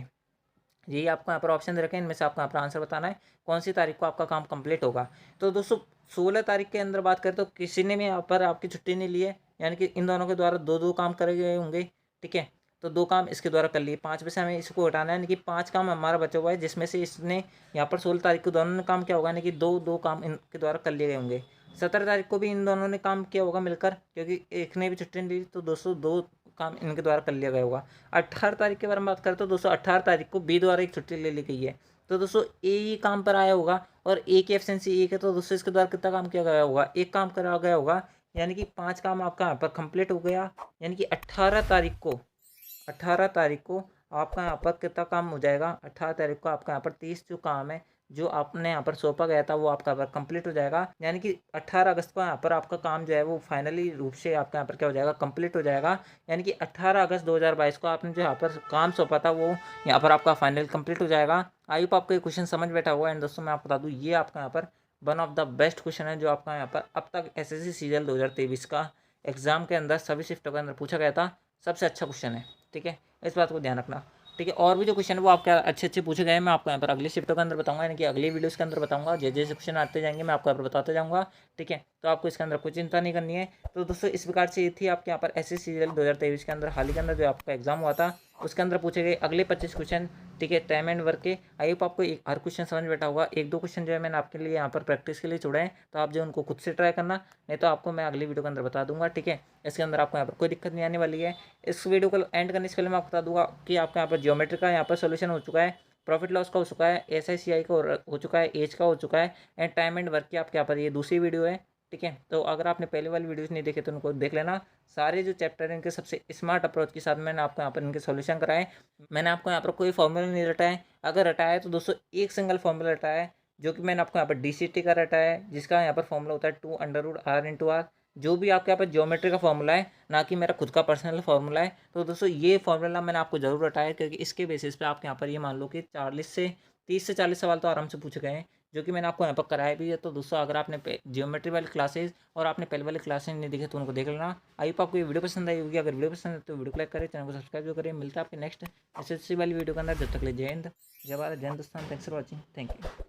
यही आपको यहाँ पर ऑप्शन दे रखे हैं, इनमें से आपको यहाँ पर आंसर बताना है कौन सी तारीख को आपका काम कंप्लीट होगा। तो दोस्तों 16 तारीख के अंदर बात करें तो किसी ने भी यहाँ पर आपकी छुट्टी नहीं ली है, यानी कि इन दोनों के द्वारा 2-2 काम करे गए होंगे। ठीक है, तो 2 काम इसके द्वारा कर लिए, 5 में से हमें इसको हटाना है, यानी कि 5 काम हमारा बचा हुआ है, जिसमें से इसने यहाँ पर 16 तारीख को दोनों ने काम किया होगा, यानी कि 2-2 काम इनके द्वारा कर लिए गए होंगे। 17 तारीख को भी इन दोनों ने काम किया होगा मिलकर, क्योंकि एक ने भी छुट्टी नहीं ली, तो दोस्तों 2 काम इनके द्वारा कर लिया गया होगा। 18 तारीख के बारे में बात करें तो दोस्तों 18 तारीख को बी द्वारा एक छुट्टी ले ली गई है, तो दोस्तों ए ही काम पर आया होगा, और ए की एफिशिएंसी 1 है, तो दोस्तों इसके द्वारा कितना काम किया गया होगा, 1 काम करा गया होगा, यानी कि 5 काम आपका यहाँ पर कंप्लीट हो गया। यानी कि 18 तारीख को आपका यहाँ पर कितना काम हो जाएगा, 18 तारीख को आपका यहाँ पर 30 जो काम है जो आपने यहाँ पर सौंपा गया था वो आपका यहाँ पर कंप्लीट हो जाएगा। यानी कि 18 अगस्त को यहाँ पर आपका काम जो है वो फाइनली रूप से आपका यहाँ पर क्या हो जाएगा, कंप्लीट हो जाएगा। यानी कि 18 अगस्त 2022 को आपने जो यहाँ पर काम सौंपा था वो यहाँ पर आपका फाइनल कंप्लीट हो जाएगा। आई होप आपको ये क्वेश्चन समझ बैठा हुआ है। एंड दोस्तों मैं आपको बता दूँ, ये आपका यहाँ पर one of the best question है जो आपका यहाँ पर अब तक SSC CGL 2023 का एग्जाम के अंदर सभी शिफ्टों के अंदर पूछा गया था, सबसे अच्छा क्वेश्चन है। ठीक है, इस बात को ध्यान रखना। ठीक है। और भी जो क्वेश्चन है वो आपके अच्छे पूछे गए हैं, मैं आपको यहाँ पर अगली शिफ्टों के अंदर बताऊंगा, यानी कि अगली वीडियोस के अंदर बताऊंगा। जैसे जैसे क्वेश्चन आते जाएंगे मैं आपको यहाँ पर बताते जाऊँगा, ठीक है। तो आपको इसके अंदर कोई चिंता नहीं करनी है। तो दोस्तों इस प्रकार से ये थी आपके यहाँ पर SSCGL 2023 के अंदर हाल ही के अंदर जो आपका एग्जाम हुआ था, उसके अंदर पूछे गए अगले 25 क्वेश्चन, ठीक है, टाइम एंड वर्क के। आई होप आपको हर क्वेश्चन समझ बैठा होगा। एक दो क्वेश्चन जो है मैंने आपके लिए यहाँ पर प्रैक्टिस के लिए छोड़े हैं, तो आप जो उनको खुद से ट्राई करना, नहीं तो आपको मैं अगली वीडियो के अंदर बता दूंगा, ठीक है। इसके अंदर आपको यहाँ पर कोई दिक्कत नहीं आने वाली है। इस वीडियो को एंड करने से पहले मैं आपको बता दूंगा कि आपका यहाँ पर ज्योमेट्री का यहाँ पर सोल्यूशन हो चुका है, प्रॉफिट लॉस का हो चुका है, SICI का हो चुका है, एज का हो चुका है, एंड टाइम एंड वर्क की आपके यहाँ पर ये दूसरी वीडियो है, ठीक है। तो अगर आपने पहले वाली वीडियोस नहीं देखे तो उनको देख लेना। सारे जो चैप्टर हैं इनके सबसे स्मार्ट अप्रोच के साथ मैंने आपको यहाँ पर इनके सॉल्यूशन कराए। मैंने आपको यहाँ पर कोई फॉर्मूला नहीं रटा है, अगर रटाया है तो दोस्तों एक सिंगल फॉर्मूला रटाया है, जो कि मैंने आपको यहाँ पर DCT का रटाया है, जिसका यहाँ पर फॉर्मूला होता है 2√r/r। जो भी आपके यहाँ पर ज्योमेट्री का फॉर्मूला है, ना कि मेरा खुद का पर्सनल फॉर्मूला है। तो दोस्तों ये फॉर्मूला मैंने आपको जरूर रटाया है, क्योंकि इसके बेसिस पे आपके यहाँ पर ये मान लो कि 30 से 40 सवाल तो आराम से पूछे गए हैं, जो कि मैंने आपको यहाँ पर कराया भी है। तो दोस्तों अगर आपने ज्योमेट्री वाली क्लासेज और आपने पहले वाली क्लासेज नहीं देखे तो उनको देख लेना। आई होप आपको ये वीडियो पसंद आई होगी। अगर वीडियो पसंद है तो वीडियो को लाइक करें, चैनल को सब्सक्राइब करें। मिलता है आपके नेक्स्ट SSC वाली वीडियो के अंदर। जब तक ले जय हिंद, जय भारत, जय Hindustan. Thanks for watching, thank you.